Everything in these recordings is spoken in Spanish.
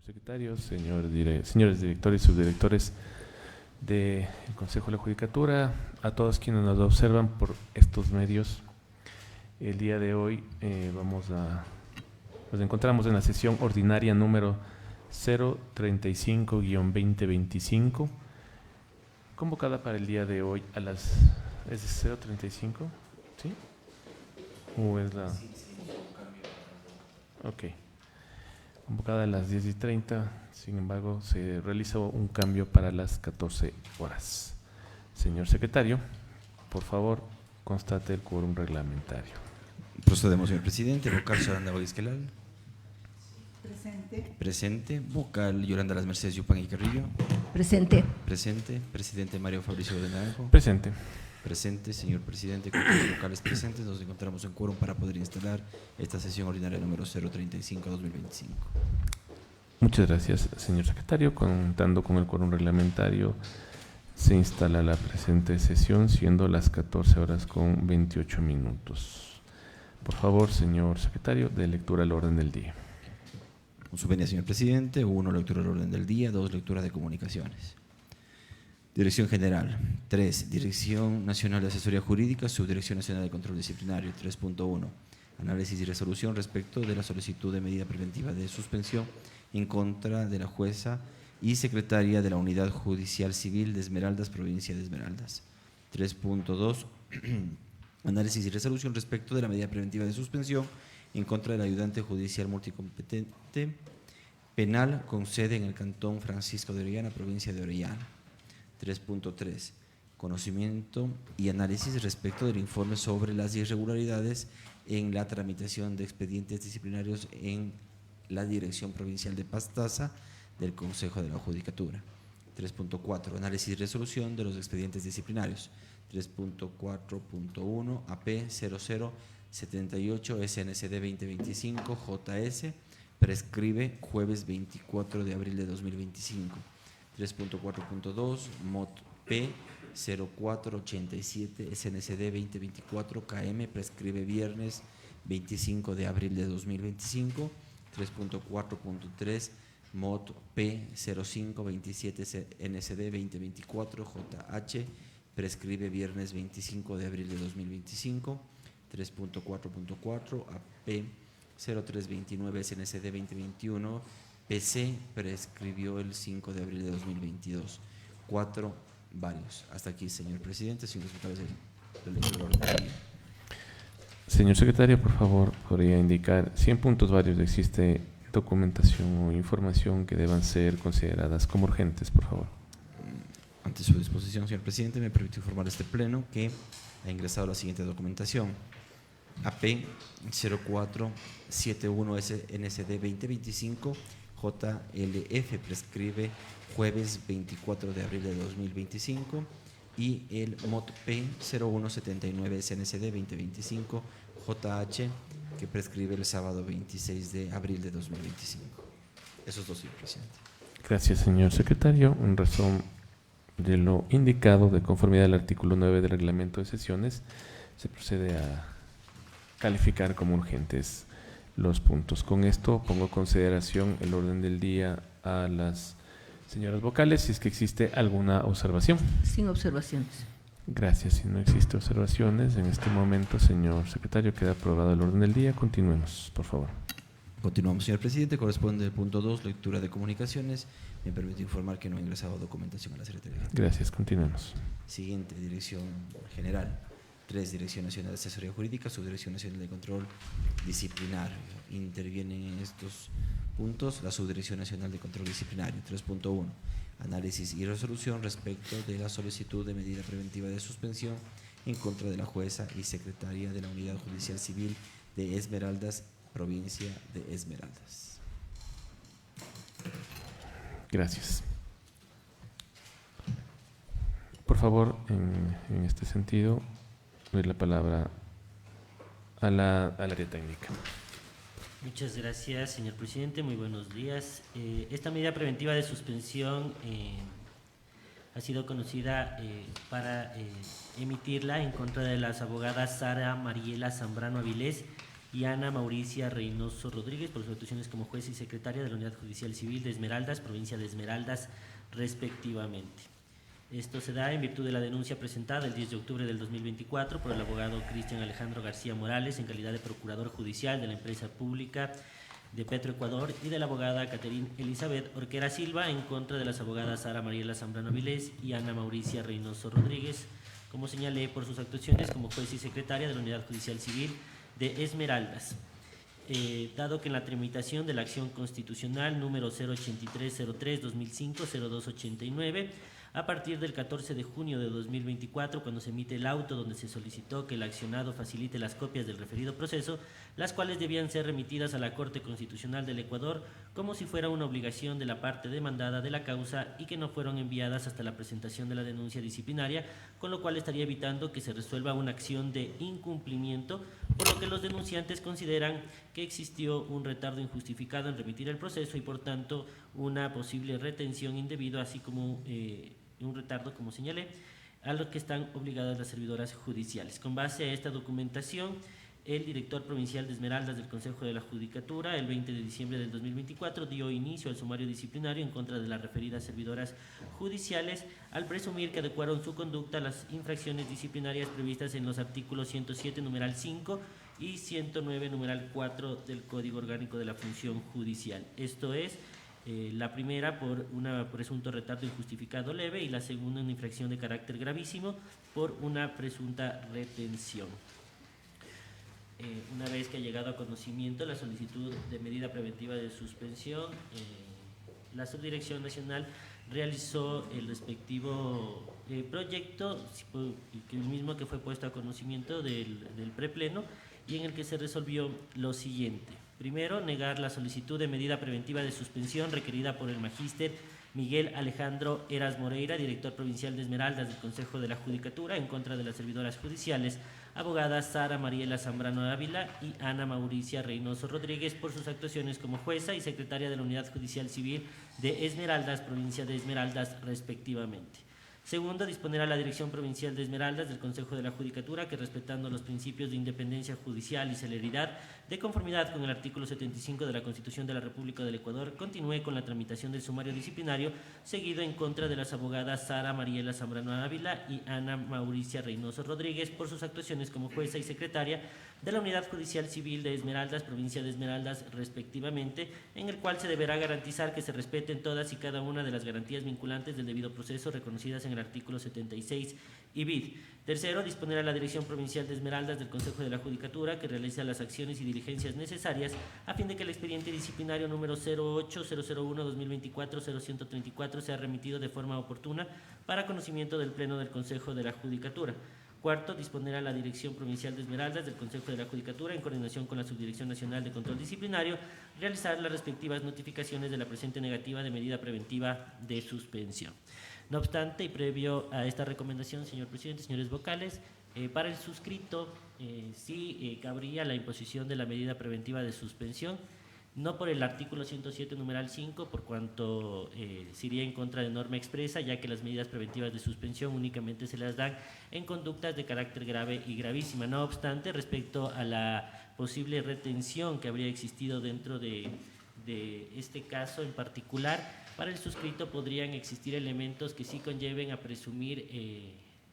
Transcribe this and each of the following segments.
Señor secretario, señores directores y subdirectores del Consejo de la Judicatura, a todos quienes nos observan por estos medios, el día de hoy nos encontramos en la sesión ordinaria número 035-2025, convocada para el día de hoy a las... ¿Es 035? ¿Sí? ¿O es la...? Ok. Convocada a las 10:30, sin embargo, se realizó un cambio para las 14 horas. Señor secretario, por favor, constate el quórum reglamentario. Procedemos, señor presidente. Vocal Saranda Esquelal. Presente. Presente. Vocal Yolanda Las Mercedes Yupan y Carrillo. Presente. Presente. Presidente Mario Fabricio de Naranjo. Presente. Presente, señor presidente. Con los vocales presentes, nos encontramos en quórum para poder instalar esta sesión ordinaria número 035-2025. Muchas gracias, señor secretario. Contando con el quórum reglamentario, se instala la presente sesión, siendo las 14 horas con 28 minutos. Por favor, señor secretario, de lectura al orden del día. Con su venia, señor presidente. 1, lectura del orden del día. 2, lectura de comunicaciones. Dirección General. 3, Dirección Nacional de Asesoría Jurídica, Subdirección Nacional de Control Disciplinario. 3.1, análisis y resolución respecto de la solicitud de medida preventiva de suspensión en contra de la jueza y secretaria de la Unidad Judicial Civil de Esmeraldas, provincia de Esmeraldas. 3.2, análisis y resolución respecto de la medida preventiva de suspensión en contra del ayudante judicial multicompetente penal con sede en el Cantón Francisco de Orellana, provincia de Orellana. 3.3, conocimiento y análisis respecto del informe sobre las irregularidades en la tramitación de expedientes disciplinarios en la Dirección Provincial de Pastaza del Consejo de la Judicatura. 3.4, análisis y resolución de los expedientes disciplinarios. 3.4.1, AP 0078 SNCD 2025 JS, prescribe jueves 24 de abril de 2025. 3.4.2, MOT P 0487 SNCD 2024 KM, prescribe viernes 25 de abril de 2025. 3.4.3, MOT P 0527 NCD 2024 JH, prescribe viernes 25 de abril de 2025. 3.4.4, AP 0329 SNCD 2021 PC, prescribió el 5 de abril de 2022. 4, varios. Hasta aquí, señor presidente. Señores vocales del orden del día. Señor secretario, por favor, podría indicar si en puntos varios existe documentación o información que deban ser consideradas como urgentes, por favor. Ante su disposición, señor presidente, me permite informar a este pleno que ha ingresado la siguiente documentación. AP 0471 SNCD 2025 JLF, prescribe jueves 24 de abril de 2025, y el MOT P 0179 SNCD 2025 JH, que prescribe el sábado 26 de abril de 2025. Esos dos, señor presidente. Gracias, señor secretario. En razón de lo indicado, de conformidad al artículo 9 del reglamento de sesiones, se procede a calificar como urgentes los puntos. Con esto pongo en consideración el orden del día a las señoras vocales, si es que existe alguna observación. Sin observaciones. Gracias. Si no existe observaciones, en este momento, señor secretario, queda aprobado el orden del día. Continuemos, por favor. Continuamos, señor presidente. Corresponde el punto 2, lectura de comunicaciones. Me permite informar que no ha ingresado documentación a la Secretaría. Gracias. Continuemos. Siguiente, Dirección General. 3, Dirección Nacional de Asesoría Jurídica, Subdirección Nacional de Control Disciplinario. Intervienen en estos puntos la Subdirección Nacional de Control Disciplinario. 3.1, análisis y resolución respecto de la solicitud de medida preventiva de suspensión en contra de la jueza y secretaria de la Unidad Judicial Civil de Esmeraldas, provincia de Esmeraldas. Gracias. Por favor, en este sentido, doy la palabra al área técnica. Muchas gracias, señor presidente. Muy buenos días. Esta medida preventiva de suspensión ha sido conocida para emitirla en contra de las abogadas Sara Mariela Zambrano Avilés y Ana Mauricia Reynoso Rodríguez por sus actuaciones como juez y secretaria de la Unidad Judicial Civil de Esmeraldas, provincia de Esmeraldas, respectivamente. Esto se da en virtud de la denuncia presentada el 10 de octubre del 2024 por el abogado Cristian Alejandro García Morales en calidad de procurador judicial de la empresa pública de Petroecuador y de la abogada Caterine Elizabeth Orquera Silva en contra de las abogadas Sara Mariela Zambrano Avilés y Ana Mauricia Reynoso Rodríguez, como señalé, por sus actuaciones como juez y secretaria de la Unidad Judicial Civil de Esmeraldas. Dado que en la tramitación de la acción constitucional número 08303-2005-0289, a partir del 14 de junio de 2024, cuando se emite el auto donde se solicitó que el accionado facilite las copias del referido proceso, las cuales debían ser remitidas a la Corte Constitucional del Ecuador como si fuera una obligación de la parte demandada de la causa y que no fueron enviadas hasta la presentación de la denuncia disciplinaria, con lo cual estaría evitando que se resuelva una acción de incumplimiento, por lo que los denunciantes consideran que existió un retardo injustificado en remitir el proceso y por tanto una posible retención indebida, así como un retardo, como señalé, a lo que están obligadas las servidoras judiciales. Con base a esta documentación, el director provincial de Esmeraldas del Consejo de la Judicatura, el 20 de diciembre del 2024, dio inicio al sumario disciplinario en contra de las referidas servidoras judiciales al presumir que adecuaron su conducta a las infracciones disciplinarias previstas en los artículos 107, numeral 5 y 109, numeral 4 del Código Orgánico de la Función Judicial. Esto es, la primera por un presunto retardo injustificado leve y la segunda una infracción de carácter gravísimo por una presunta retención. Una vez que ha llegado a conocimiento la solicitud de medida preventiva de suspensión, la Subdirección Nacional realizó el respectivo proyecto, el mismo que fue puesto a conocimiento del prepleno y en el que se resolvió lo siguiente. Primero, negar la solicitud de medida preventiva de suspensión requerida por el magíster Miguel Alejandro Eras Moreira, director provincial de Esmeraldas del Consejo de la Judicatura, en contra de las servidoras judiciales, abogadas Sara Mariela Zambrano Ávila y Ana Mauricia Reynoso Rodríguez por sus actuaciones como jueza y secretaria de la Unidad Judicial Civil de Esmeraldas, provincia de Esmeraldas, respectivamente. Segundo, disponer a la Dirección Provincial de Esmeraldas del Consejo de la Judicatura que, respetando los principios de independencia judicial y celeridad, de conformidad con el artículo 75 de la Constitución de la República del Ecuador, continúe con la tramitación del sumario disciplinario seguido en contra de las abogadas Sara Mariela Zambrano Ávila y Ana Mauricia Reynoso Rodríguez por sus actuaciones como jueza y secretaria de la Unidad Judicial Civil de Esmeraldas, provincia de Esmeraldas, respectivamente, en el cual se deberá garantizar que se respeten todas y cada una de las garantías vinculantes del debido proceso reconocidas en el artículo 76 y vid. Tercero, disponer a la Dirección Provincial de Esmeraldas del Consejo de la Judicatura que realice las acciones y diligencias necesarias a fin de que el expediente disciplinario número 08-001-2024-0134 sea remitido de forma oportuna para conocimiento del Pleno del Consejo de la Judicatura. Cuarto, disponer a la Dirección Provincial de Esmeraldas del Consejo de la Judicatura, en coordinación con la Subdirección Nacional de Control Disciplinario, realizar las respectivas notificaciones de la presente negativa de medida preventiva de suspensión. No obstante, y previo a esta recomendación, señor presidente, señores vocales, para el suscrito sí cabría la imposición de la medida preventiva de suspensión, no por el artículo 107, numeral 5, por cuanto se iría en contra de norma expresa, ya que las medidas preventivas de suspensión únicamente se las dan en conductas de carácter grave y gravísima. No obstante, respecto a la posible retención que habría existido dentro de este caso en particular, para el suscrito podrían existir elementos que sí conlleven a presumir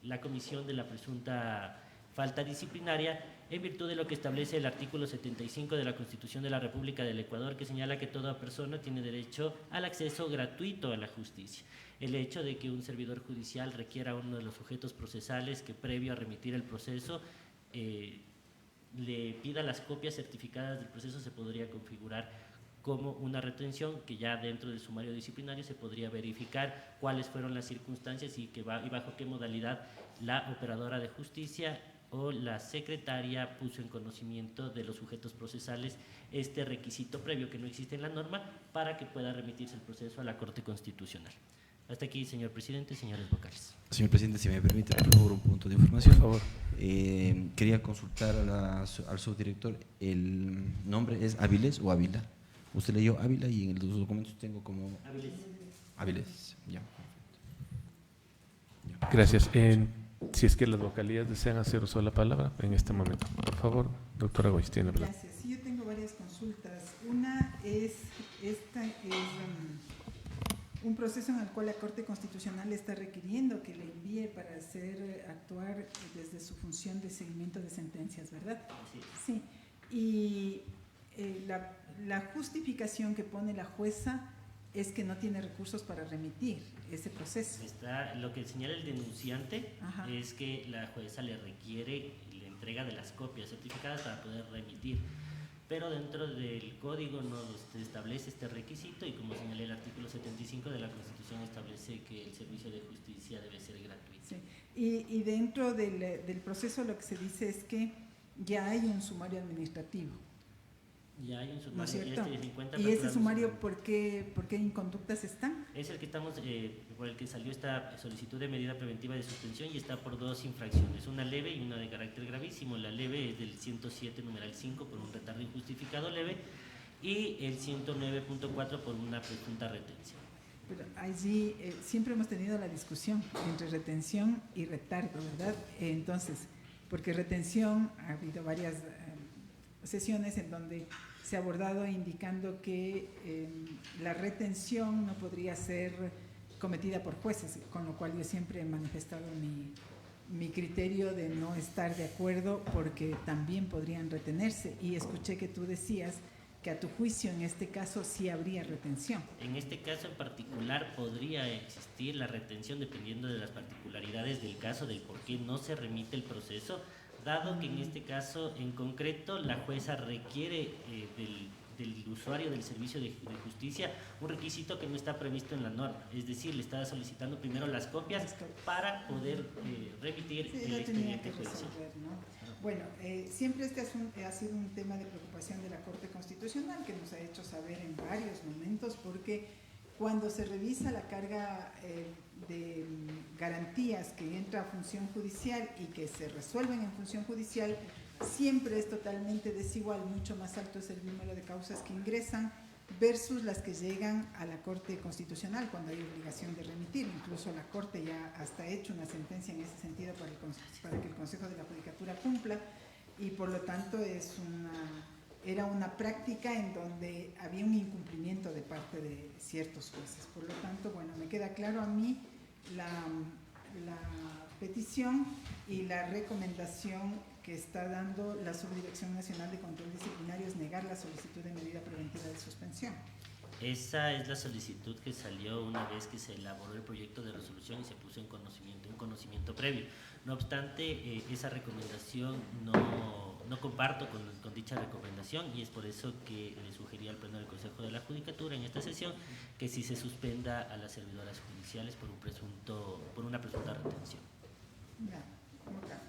la comisión de la presunta falta disciplinaria en virtud de lo que establece el artículo 75 de la Constitución de la República del Ecuador, que señala que toda persona tiene derecho al acceso gratuito a la justicia. El hecho de que un servidor judicial requiera a uno de los sujetos procesales que previo a remitir el proceso le pida las copias certificadas del proceso se podría configurar como una retención que ya dentro del sumario disciplinario se podría verificar cuáles fueron las circunstancias y bajo qué modalidad la operadora de justicia o la secretaria puso en conocimiento de los sujetos procesales este requisito previo que no existe en la norma para que pueda remitirse el proceso a la Corte Constitucional. Hasta aquí, señor presidente, señores vocales. Señor presidente, si me permite, por favor, un punto de información. Por favor. Quería consultar al subdirector, ¿el nombre es Avilés o Ávila? Usted leyó Ávila y en los documentos tengo como… Avilés, ya. Gracias. Si es que las vocalías desean hacer uso de la palabra en este momento. Por favor, doctora Goiz, tiene la palabra. Gracias. Sí, yo tengo varias consultas. Una es, un proceso en el cual la Corte Constitucional está requiriendo que le envíe para hacer actuar desde su función de seguimiento de sentencias, ¿verdad? Sí. Sí. Y la justificación que pone la jueza es que no tiene recursos para remitir ese proceso. Lo que señala el denunciante Ajá. es que la jueza le requiere la entrega de las copias certificadas para poder remitir, pero dentro del código no se establece este requisito y como señalé el artículo 75 de la Constitución establece que el servicio de justicia debe ser gratuito. Sí. Y dentro del proceso lo que se dice es que ya hay un sumario administrativo. Ya hay un ¿No es sumario, cierto? ya se encuentra ¿Y ese facturado sumario por qué inconductas están? es el que estamos, por el que salió esta solicitud de medida preventiva de suspensión y está por dos infracciones, una leve y una de carácter gravísimo. La leve es del 107 numeral 5 por un retardo injustificado leve y el 109.4 por una presunta retención. Pero allí siempre hemos tenido la discusión entre retención y retardo, ¿verdad? Entonces, porque retención, ha habido varias sesiones en donde se ha abordado indicando que la retención no podría ser cometida por jueces, con lo cual yo siempre he manifestado mi criterio de no estar de acuerdo porque también podrían retenerse, y escuché que tú decías que a tu juicio en este caso sí habría retención. En este caso en particular podría existir la retención dependiendo de las particularidades del caso, del por qué no se remite el proceso, dado que en este caso en concreto la jueza requiere del usuario del servicio de justicia un requisito que no está previsto en la norma, es decir, le está solicitando primero las copias para poder remitir Sí, el lo tenía que expediente judicial. resolver, ¿no? Bueno, siempre este ha sido un tema de preocupación de la Corte Constitucional que nos ha hecho saber en varios momentos, porque cuando se revisa la carga de garantías que entra a función judicial y que se resuelven en función judicial, siempre es totalmente desigual, mucho más alto es el número de causas que ingresan versus las que llegan a la Corte Constitucional cuando hay obligación de remitir. Incluso la Corte ya hasta ha hecho una sentencia en ese sentido para que el Consejo de la Judicatura cumpla, y por lo tanto era una práctica en donde había un incumplimiento de parte de ciertos jueces. Por lo tanto, bueno, me queda claro a mí la petición y la recomendación que está dando la Subdirección Nacional de Control Disciplinario es negar la solicitud de medida preventiva de suspensión. Esa es la solicitud que salió una vez que se elaboró el proyecto de resolución y se puso en conocimiento, un conocimiento previo. No obstante, esa recomendación no comparto con dicha recomendación, y es por eso que le sugerí al Pleno del Consejo de la Judicatura en esta sesión que sí se suspenda a las servidoras judiciales por una presunta retención. Ya, acá.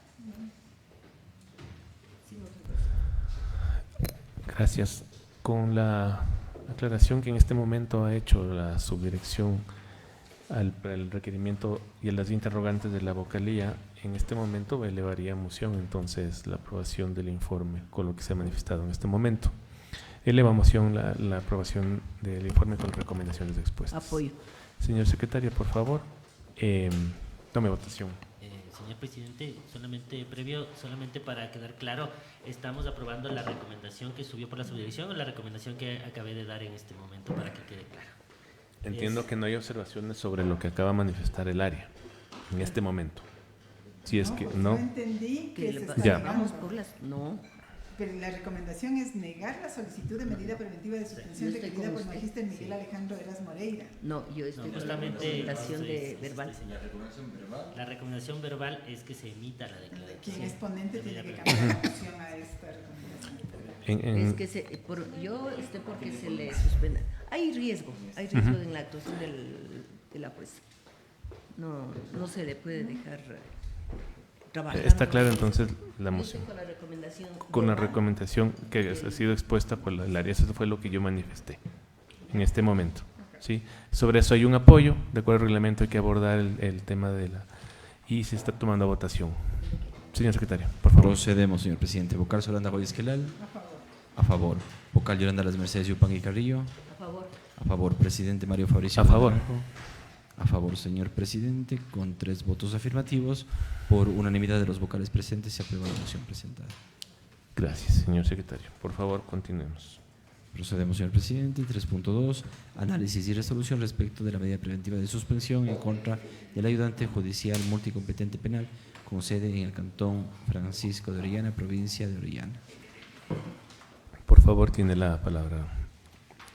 Sí, Gracias. Con la aclaración que en este momento ha hecho la subdirección al requerimiento y a las interrogantes de la vocalía, en este momento elevaría a moción entonces la aprobación del informe con lo que se ha manifestado en este momento. Eleva a moción la aprobación del informe con las recomendaciones expuestas. Apoyo. Señor secretario, por favor, tome votación. Señor presidente, solamente para quedar claro, ¿estamos aprobando la recomendación que subió por la subdirección o la recomendación que acabé de dar en este momento, para que quede claro? Entiendo que no hay observaciones sobre lo que acaba de manifestar el área en este momento. Si es que Yo no, entendí que se está Ya. Vamos negando. por las... No, Pero la recomendación es negar la solicitud de medida preventiva de suspensión Yo estoy requerida con por usted. magíster Miguel Alejandro Eras Moreira. no, yo estoy con la Justamente, recomendación de entonces, verbal. La recomendación verbal es que se emita la declaración. Quien es ponente de tiene que medida cambiar la moción a esta recomendación. Es que yo porque se le suspenda. Hay riesgo en la actuación de la jueza. No se le puede dejar trabajar. está clara entonces la Yo moción. estoy con la recomendación. Con la verbal. recomendación que ha sido expuesta por el área. Eso fue lo que yo manifesté en este momento. ¿Sí? Sobre eso hay un apoyo, de acuerdo al reglamento hay que abordar el tema y se está tomando a votación. Señor secretario, por favor. Procedemos, señor presidente. Vocal Solanda Goy Esquelal. A favor. A favor. Vocal Yolanda Las Mercedes Yupanqui Carrillo. A favor. A favor. Presidente Mario Fabricio. A favor. Naranjo. A favor, señor presidente, con 3 votos afirmativos, por unanimidad de los vocales presentes, se aprueba la moción presentada. Gracias, señor secretario. Por favor, continuemos. Procedemos, señor presidente. 3.2. Análisis y resolución respecto de la medida preventiva de suspensión en contra del ayudante judicial multicompetente penal con sede en el Cantón Francisco de Orellana, provincia de Orellana. Por favor, tiene la palabra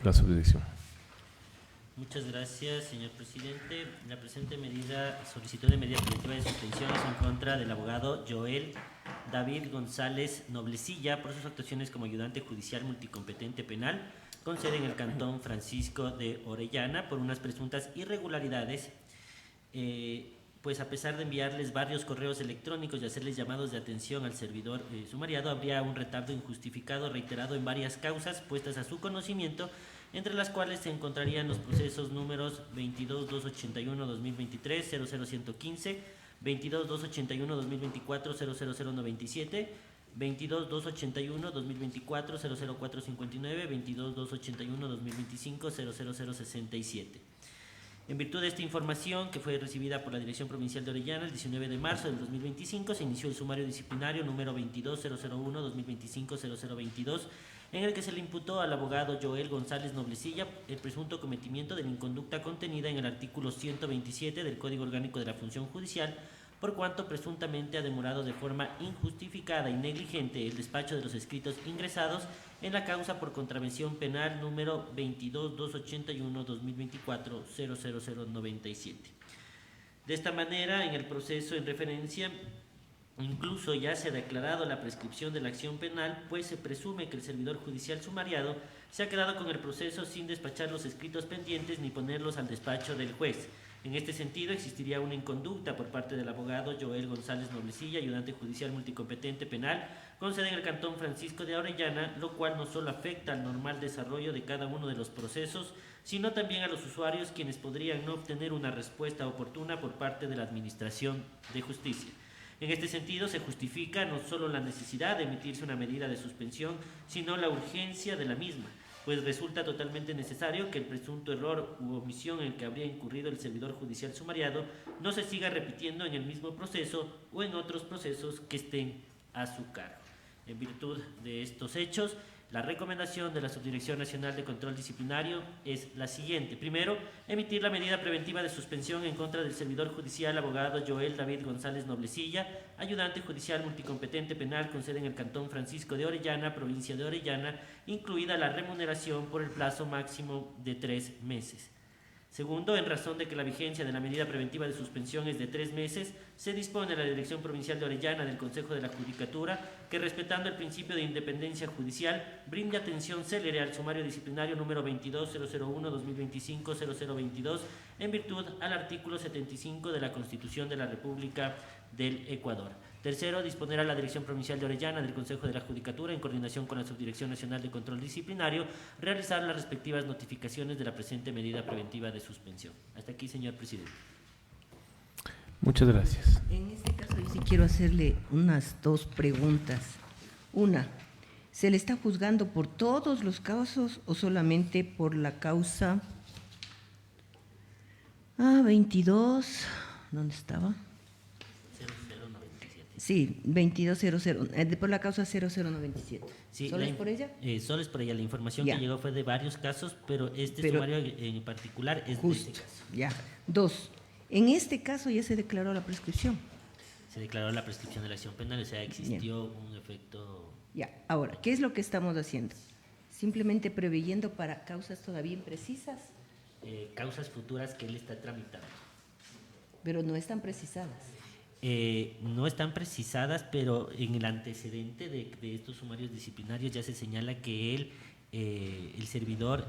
la subdirección. Muchas gracias, señor presidente. La presente medida, solicitud de medida preventiva de suspensión es en contra del abogado Joel David González Noblecilla por sus actuaciones como ayudante judicial multicompetente penal con sede en el Cantón Francisco de Orellana por unas presuntas irregularidades, pues a pesar de enviarles varios correos electrónicos y hacerles llamados de atención al servidor sumariado, habría un retardo injustificado reiterado en varias causas puestas a su conocimiento, entre las cuales se encontrarían los procesos números 22-281-2023, 00115, 22-281-2024, 00097, 22-281-2024, 00459, 22-281-2025, 00067. En virtud de esta información, que fue recibida por la Dirección Provincial de Orellana el 19 de marzo del 2025, se inició el sumario disciplinario número 22-001-2025-0022, en el que se le imputó al abogado Joel González Noblecilla el presunto cometimiento de la inconducta contenida en el artículo 127 del Código Orgánico de la Función Judicial, por cuanto presuntamente ha demorado de forma injustificada y negligente el despacho de los escritos ingresados en la causa por contravención penal número 22-281-2024-00097. De esta manera, en el proceso en referencia, incluso ya se ha declarado la prescripción de la acción penal, pues se presume que el servidor judicial sumariado se ha quedado con el proceso sin despachar los escritos pendientes ni ponerlos al despacho del juez. En este sentido, existiría una inconducta por parte del abogado Joel González Noblecilla, ayudante judicial multicompetente penal, con sede en el Cantón Francisco de Orellana, lo cual no solo afecta al normal desarrollo de cada uno de los procesos, sino también a los usuarios, quienes podrían no obtener una respuesta oportuna por parte de la Administración de Justicia. En este sentido, se justifica no solo la necesidad de emitirse una medida de suspensión, sino la urgencia de la misma, pues resulta totalmente necesario que el presunto error u omisión en el que habría incurrido el servidor judicial sumariado no se siga repitiendo en el mismo proceso o en otros procesos que estén a su cargo. En virtud de estos hechos, la recomendación de la Subdirección Nacional de Control Disciplinario es la siguiente. Primero, emitir la medida preventiva de suspensión en contra del servidor judicial abogado Joel David González Noblecilla, ayudante judicial multicompetente penal con sede en el Cantón Francisco de Orellana, provincia de Orellana, incluida la remuneración por el plazo máximo de 3 meses. Segundo, en razón de que la vigencia de la medida preventiva de suspensión es de 3 meses, se dispone a la Dirección Provincial de Orellana del Consejo de la Judicatura que, respetando el principio de independencia judicial, brinde atención célere al sumario disciplinario número 22-001-2025-0022 en virtud al artículo 75 de la Constitución de la República del Ecuador. Tercero, disponer a la Dirección Provincial de Orellana del Consejo de la Judicatura, en coordinación con la Subdirección Nacional de Control Disciplinario, realizar las respectivas notificaciones de la presente medida preventiva de suspensión. Hasta aquí, señor presidente. Muchas gracias. En este caso yo sí quiero hacerle unas 2 preguntas. Una, ¿se le está juzgando por todos los casos o solamente por la causa 22? ¿Dónde estaba? 0097. Sí, 2200, por la causa 0097. Sí, ¿Solo es por ella? Solo es por ella. La información Ya. que llegó fue de varios casos, pero Pero- sumario en particular es Justo, de este caso. ya. 2, en este caso ya se declaró la prescripción. Se declaró la prescripción de la acción penal, o sea, existió un efecto. Ya, ahora, ¿qué es lo que estamos haciendo? Simplemente preveyendo para causas todavía imprecisas, Causas futuras que él está tramitando. pero no están precisadas. No están precisadas, pero en el antecedente de estos sumarios disciplinarios ya se señala que él, el servidor,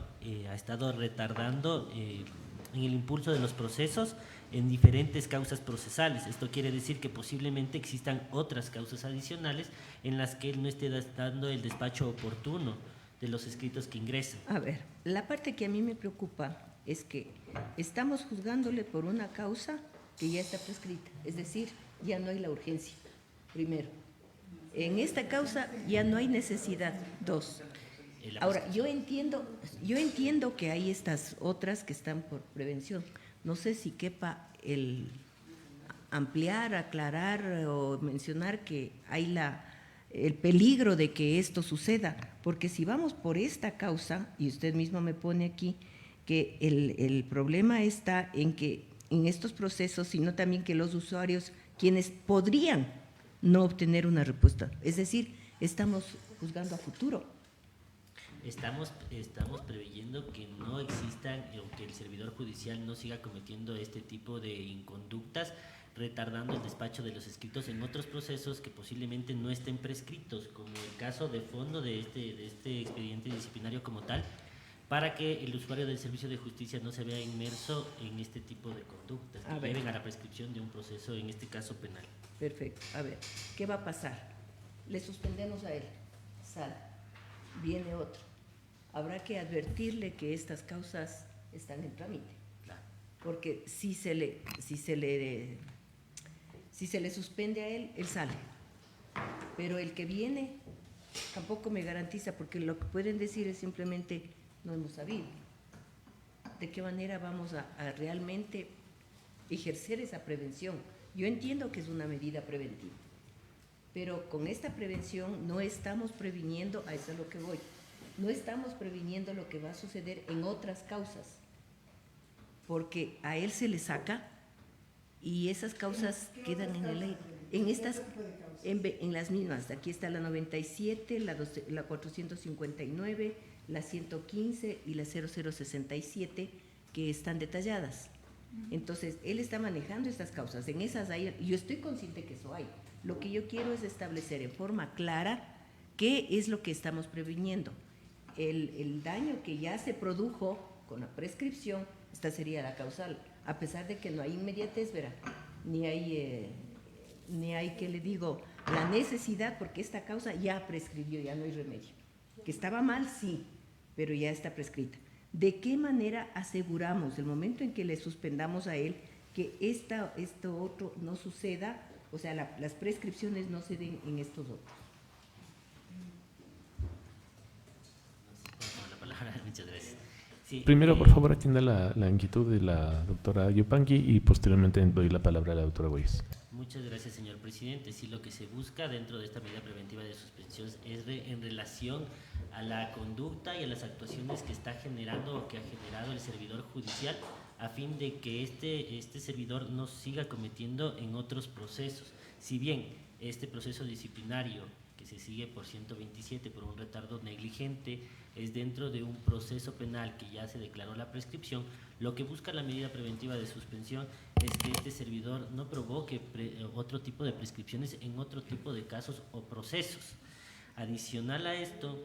ha estado retardando en el impulso de los procesos en diferentes causas procesales. Esto quiere decir que posiblemente existan otras causas adicionales en las que él no esté dando el despacho oportuno de los escritos que ingresan. A ver, la parte que a mí me preocupa es que estamos juzgándole por una causa que ya está prescrita, es decir, ya no hay la urgencia, primero. En esta causa ya no hay necesidad, 2. Ahora, yo entiendo que hay estas otras que están por prevención, no sé si quepa el ampliar, aclarar o mencionar que hay el peligro de que esto suceda, porque si vamos por esta causa, y usted mismo me pone aquí, que el problema está en que en estos procesos, sino también que los usuarios, quienes podrían no obtener una respuesta, es decir, estamos juzgando a futuro. Estamos preveyendo que no existan o que el servidor judicial no siga cometiendo este tipo de inconductas, retardando el despacho de los escritos en otros procesos que posiblemente no estén prescritos, como el caso de fondo de este expediente disciplinario como tal, para que el usuario del servicio de justicia no se vea inmerso en este tipo de conductas que lleven a la prescripción de un proceso, en este caso penal. Perfecto. A ver, ¿qué va a pasar? Le suspendemos a él, sale, viene otro. Habrá que advertirle que estas causas están en trámite, Claro. porque si se le suspende a él, él sale. Pero el que viene tampoco me garantiza, porque lo que pueden decir es simplemente no hemos sabido. ¿De qué manera vamos a realmente ejercer esa prevención? Yo entiendo que es una medida preventiva, pero con esta prevención no estamos previniendo, a eso es lo que voy, no estamos previniendo lo que va a suceder en otras causas, porque a él se le saca y esas causas quedan en el aire. En las mismas, aquí está la 97, la 459, la 115 y la 0067, que están detalladas. Entonces, él está manejando estas causas, en esas hay, yo estoy consciente que eso hay. Lo que yo quiero es establecer en forma clara qué es lo que estamos previniendo. El daño que ya se produjo con la prescripción, esta sería la causal, a pesar de que no hay inmediatez, verá, ni hay, que le digo, la necesidad, porque esta causa ya prescribió, ya no hay remedio. Que estaba mal, sí, pero ya está prescrita. ¿De qué manera aseguramos el momento en que le suspendamos a él que esto otro no suceda? O sea, las prescripciones no se den en estos otros. La palabra, muchas gracias. Sí, Primero, por favor, atienda la inquietud de la doctora Yupanqui y posteriormente doy la palabra a la doctora Güeyes. Muchas gracias, señor presidente. Sí, lo que se busca dentro de esta medida preventiva de suspensión es en relación a la conducta y a las actuaciones que está generando o que ha generado el servidor judicial, a fin de que este servidor no siga cometiendo en otros procesos. Si bien este proceso disciplinario que se sigue por 127 por un retardo negligente es dentro de un proceso penal que ya se declaró la prescripción, lo que busca la medida preventiva de suspensión es que este servidor no provoque otro tipo de prescripciones en otro tipo de casos o procesos. Adicional a esto,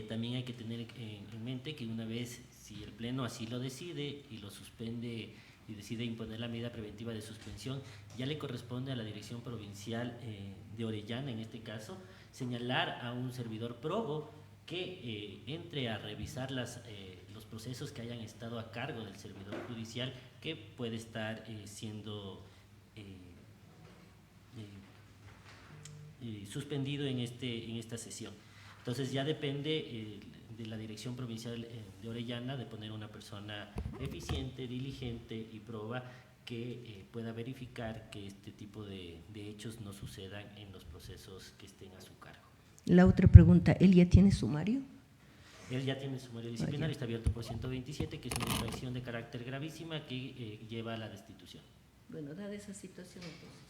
también hay que tener en mente que una vez, si el Pleno así lo decide y lo suspende y decide imponer la medida preventiva de suspensión, ya le corresponde a la Dirección Provincial de Orellana, en este caso, señalar a un servidor probo que entre a revisar los procesos que hayan estado a cargo del servidor judicial que puede estar siendo suspendido en esta sesión. Entonces ya depende de la Dirección Provincial de Orellana de poner una persona eficiente, diligente y proba que pueda verificar que este tipo de hechos no sucedan en los procesos que estén a su cargo. La otra pregunta, ¿él ya tiene sumario? Él ya tiene sumario disciplinario, está abierto por 127, que es una infracción de carácter gravísima que lleva a la destitución. Bueno, dada esa situación, entonces.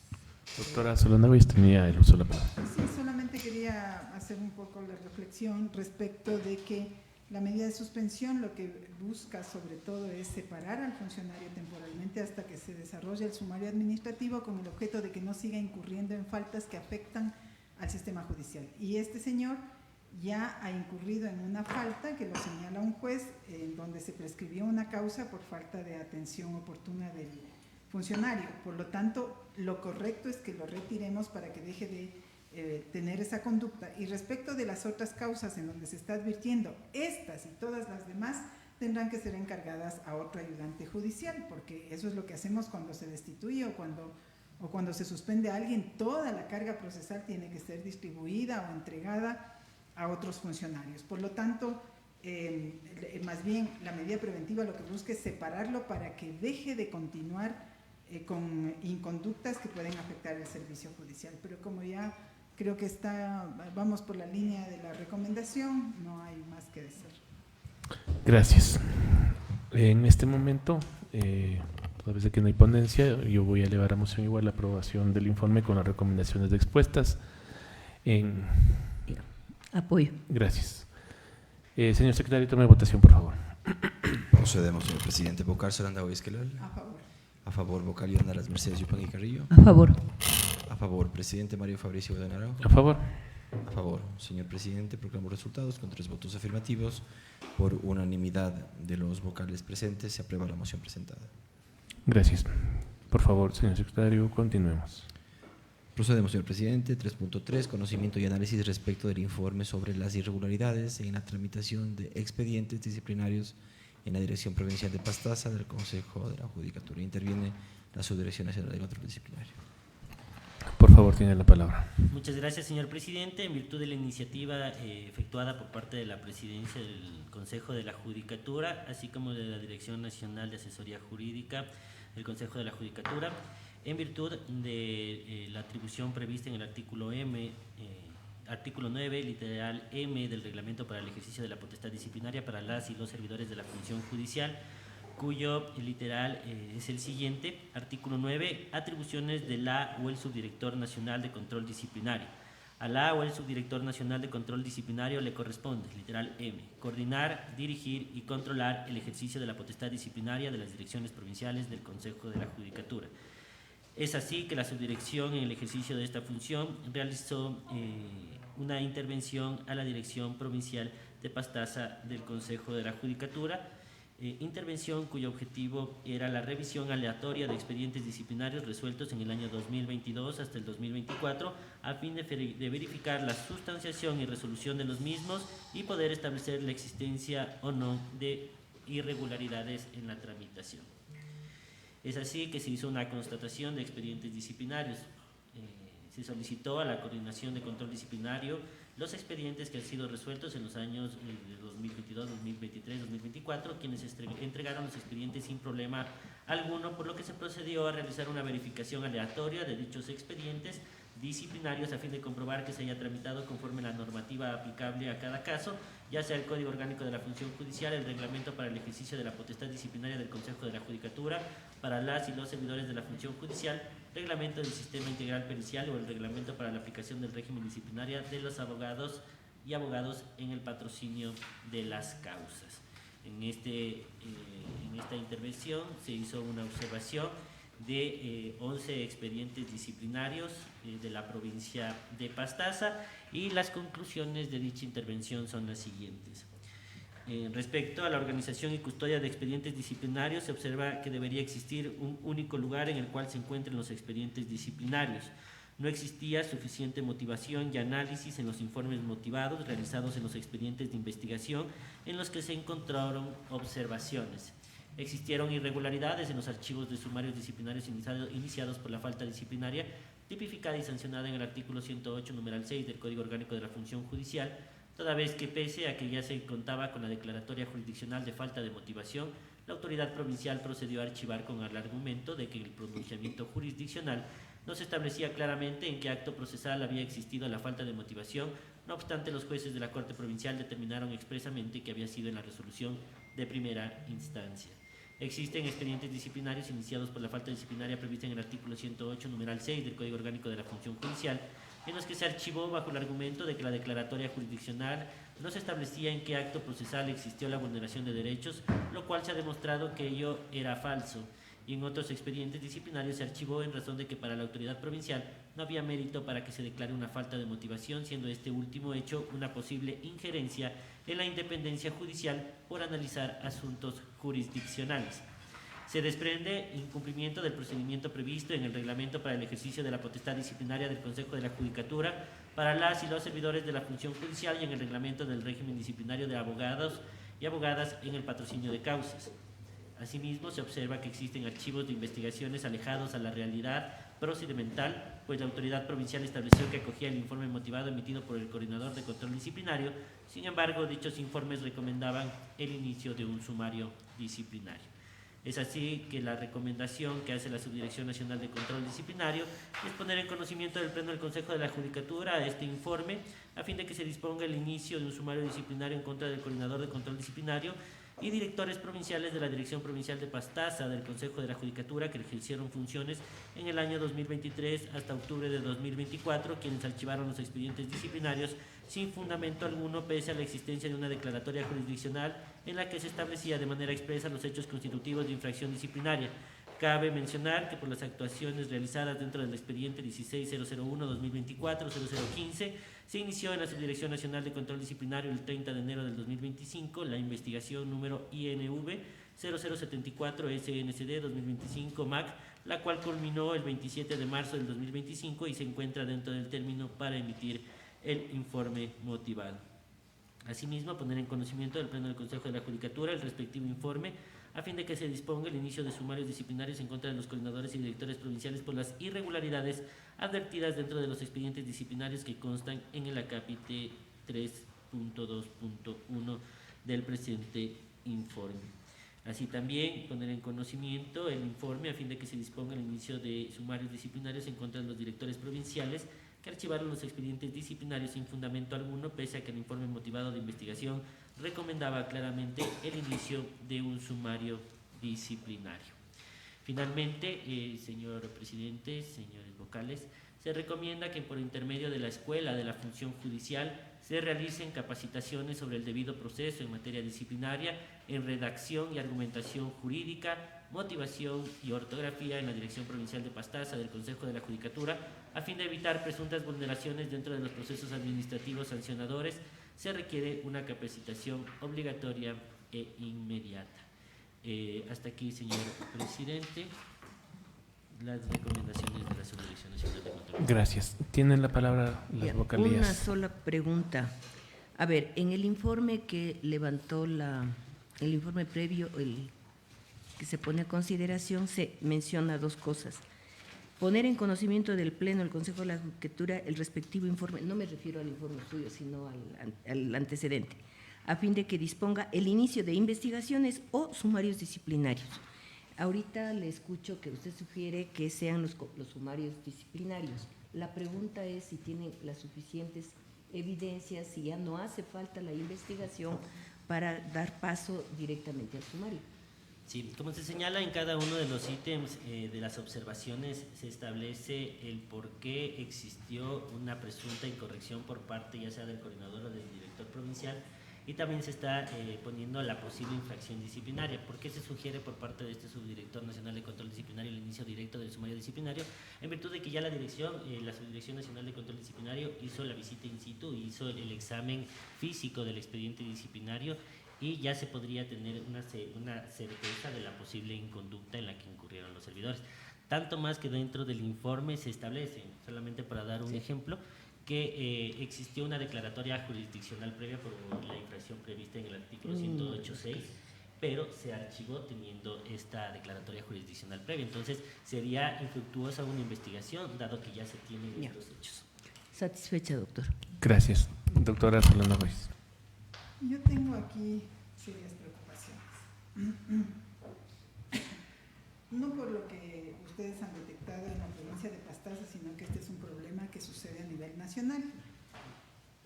Doctora Solana Güeyes tenía el uso de la palabra. Sí, solamente quería hacer un poco la reflexión respecto de que la medida de suspensión lo que busca sobre todo es separar al funcionario temporalmente hasta que se desarrolle el sumario administrativo con el objeto de que no siga incurriendo en faltas que afectan al sistema judicial. Y este señor ya ha incurrido en una falta que lo señala un juez en donde se prescribió una causa por falta de atención oportuna del funcionario. Por lo tanto, lo correcto es que lo retiremos para que deje de tener esa conducta. Y respecto de las otras causas en donde se está advirtiendo, estas y todas las demás tendrán que ser encargadas a otro ayudante judicial, porque eso es lo que hacemos cuando se destituye o cuando se suspende a alguien. Toda la carga procesal tiene que ser distribuida o entregada a otros funcionarios. Por lo tanto, más bien la medida preventiva lo que busca es separarlo para que deje de continuar con inconductas que pueden afectar el servicio judicial. Pero como ya creo que vamos por la línea de la recomendación, no hay más que decir. Gracias. En este momento, toda vez que no hay ponencia, yo voy a elevar a moción igual la aprobación del informe con las recomendaciones expuestas. Apoyo. Gracias. Señor secretario, tome votación, por favor. Procedemos, señor presidente. Bocar, Sarandao y Esquelal. A favor. A favor, Bocal y Onda, Las Mercedes, Yupanqui y Carrillo. A favor. A favor, presidente Mario Fabricio Guadanaro. A favor. A favor, señor presidente. Proclamo resultados con 3 votos afirmativos. Por unanimidad de los vocales presentes, se aprueba la moción presentada. Gracias. Por favor, señor secretario, continuemos. Procedemos, señor presidente. 3.3. Conocimiento y análisis respecto del informe sobre las irregularidades en la tramitación de expedientes disciplinarios en la Dirección Provincial de Pastaza del Consejo de la Judicatura. Interviene la Subdirección Nacional de Control Disciplinario. Por favor, tiene la palabra. Muchas gracias, señor presidente. En virtud de la iniciativa efectuada por parte de la Presidencia del Consejo de la Judicatura, así como de la Dirección Nacional de Asesoría Jurídica del Consejo de la Judicatura, en virtud de la atribución prevista en el artículo artículo 9, literal M del Reglamento para el Ejercicio de la Potestad Disciplinaria para las y los servidores de la función judicial, cuyo literal es el siguiente. Artículo 9. Atribuciones de la o el subdirector nacional de control disciplinario. A la o el subdirector nacional de control disciplinario le corresponde, literal M, coordinar, dirigir y controlar el ejercicio de la potestad disciplinaria de las direcciones provinciales del Consejo de la Judicatura. Es así que la subdirección, en el ejercicio de esta función, realizó una intervención a la Dirección Provincial de Pastaza del Consejo de la Judicatura, intervención cuyo objetivo era la revisión aleatoria de expedientes disciplinarios resueltos en el año 2022 hasta el 2024, a fin de verificar la sustanciación y resolución de los mismos y poder establecer la existencia o no de irregularidades en la tramitación. Es así que se hizo una constatación de expedientes disciplinarios. Se solicitó a la Coordinación de Control Disciplinario los expedientes que han sido resueltos en los años de 2022, 2023, 2024, quienes entregaron los expedientes sin problema alguno, por lo que se procedió a realizar una verificación aleatoria de dichos expedientes disciplinarios a fin de comprobar que se haya tramitado conforme a la normativa aplicable a cada caso, ya sea el Código Orgánico de la Función Judicial, el Reglamento para el Ejercicio de la Potestad Disciplinaria del Consejo de la Judicatura para las y los servidores de la Función Judicial, Reglamento del Sistema Integral Pericial o el Reglamento para la aplicación del régimen disciplinario de los abogados y abogados en el patrocinio de las causas. En esta intervención se hizo una observación de 11 expedientes disciplinarios de la provincia de Pastaza y las conclusiones de dicha intervención son las siguientes. Respecto a la organización y custodia de expedientes disciplinarios, se observa que debería existir un único lugar en el cual se encuentren los expedientes disciplinarios. No existía suficiente motivación y análisis en los informes motivados realizados en los expedientes de investigación en los que se encontraron observaciones. Existieron irregularidades en los archivos de sumarios disciplinarios iniciados por la falta disciplinaria, tipificada y sancionada en el artículo 108, numeral 6 del Código Orgánico de la Función Judicial, toda vez que pese a que ya se contaba con la declaratoria jurisdiccional de falta de motivación, la autoridad provincial procedió a archivar con el argumento de que el pronunciamiento jurisdiccional no se establecía claramente en qué acto procesal había existido la falta de motivación. No obstante, los jueces de la Corte Provincial determinaron expresamente que había sido en la resolución de primera instancia. Existen expedientes disciplinarios iniciados por la falta disciplinaria prevista en el artículo 108, numeral 6 del Código Orgánico de la Función Judicial, en los que se archivó bajo el argumento de que la declaratoria jurisdiccional no se establecía en qué acto procesal existió la vulneración de derechos, lo cual se ha demostrado que ello era falso. Y en otros expedientes disciplinarios se archivó en razón de que para la autoridad provincial no había mérito para que se declare una falta de motivación, siendo este último hecho una posible injerencia en la independencia judicial por analizar asuntos jurisdiccionales. Se desprende incumplimiento del procedimiento previsto en el Reglamento para el Ejercicio de la Potestad Disciplinaria del Consejo de la Judicatura para las y los servidores de la Función Judicial y en el Reglamento del Régimen Disciplinario de Abogados y Abogadas en el patrocinio de causas. Asimismo, se observa que existen archivos de investigaciones alejados a la realidad procedimental, pues la autoridad provincial estableció que acogía el informe motivado emitido por el coordinador de control disciplinario. Sin embargo, dichos informes recomendaban el inicio de un sumario disciplinario. Es así que la recomendación que hace la Subdirección Nacional de Control Disciplinario es poner en conocimiento del Pleno del Consejo de la Judicatura este informe a fin de que se disponga el inicio de un sumario disciplinario en contra del coordinador de control disciplinario y directores provinciales de la Dirección Provincial de Pastaza del Consejo de la Judicatura que ejercieron funciones en el año 2023 hasta octubre de 2024, quienes archivaron los expedientes disciplinarios sin fundamento alguno pese a la existencia de una declaratoria jurisdiccional en la que se establecía de manera expresa los hechos constitutivos de infracción disciplinaria. Cabe mencionar que por las actuaciones realizadas dentro del expediente 16.001-2024-0015 se inició en la Subdirección Nacional de Control Disciplinario el 30 de enero del 2025 la investigación número INV 0074 SNCD 2025 MAC, la cual culminó el 27 de marzo del 2025 y se encuentra dentro del término para emitir el informe motivado. Asimismo, poner en conocimiento del Pleno del Consejo de la Judicatura el respectivo informe a fin de que se disponga el inicio de sumarios disciplinarios en contra de los coordinadores y directores provinciales por las irregularidades advertidas dentro de los expedientes disciplinarios que constan en el acápite 3.2.1 del presente informe. Así también poner en conocimiento el informe a fin de que se disponga el inicio de sumarios disciplinarios en contra de los directores provinciales que archivaron los expedientes disciplinarios sin fundamento alguno, pese a que el informe motivado de investigación recomendaba claramente el inicio de un sumario disciplinario. Finalmente, señor presidente, señores vocales, se recomienda que por intermedio de la Escuela de la Función Judicial se realicen capacitaciones sobre el debido proceso en materia disciplinaria, en redacción y argumentación jurídica, motivación y ortografía en la Dirección Provincial de Pastaza del Consejo de la Judicatura, a fin de evitar presuntas vulneraciones dentro de los procesos administrativos sancionadores. Se requiere una capacitación obligatoria e inmediata. Hasta aquí, señor presidente, las recomendaciones de la Subdirección Nacional de Control. Gracias. Tienen la palabra las Bien, vocalías. una sola pregunta. A ver, en el informe que levantó el informe previo, el que se pone a consideración, se menciona dos cosas. Poner en conocimiento del Pleno del Consejo de la Judicatura el respectivo informe, no me refiero al informe suyo, sino al antecedente, a fin de que disponga el inicio de investigaciones o sumarios disciplinarios. Ahorita le escucho que usted sugiere que sean los sumarios disciplinarios. La pregunta es si tienen las suficientes evidencias, si ya no hace falta la investigación para dar paso directamente al sumario. Sí, como se señala en cada uno de los ítems de las observaciones, se establece el por qué existió una presunta incorrección por parte ya sea del coordinador o del director provincial, y también se está poniendo la posible infracción disciplinaria. ¿Por qué se sugiere por parte de este Subdirector Nacional de Control Disciplinario el inicio directo del sumario disciplinario? En virtud de que ya la Subdirección Nacional de Control Disciplinario hizo la visita in situ, hizo el examen físico del expediente disciplinario, y ya se podría tener una certeza de la posible inconducta en la que incurrieron los servidores. Tanto más que dentro del informe se establece, solamente para dar un ejemplo, que existió una declaratoria jurisdiccional previa por la infracción prevista en el artículo 108.6, pero se archivó teniendo esta declaratoria jurisdiccional previa. Entonces, sería infructuosa una investigación, dado que ya se tienen estos hechos. Satisfecha, doctor. Gracias. Doctora Solano Ruiz. Yo tengo aquí serias preocupaciones. No por lo que ustedes han detectado en la provincia de Pastaza, sino que este es un problema que sucede a nivel nacional.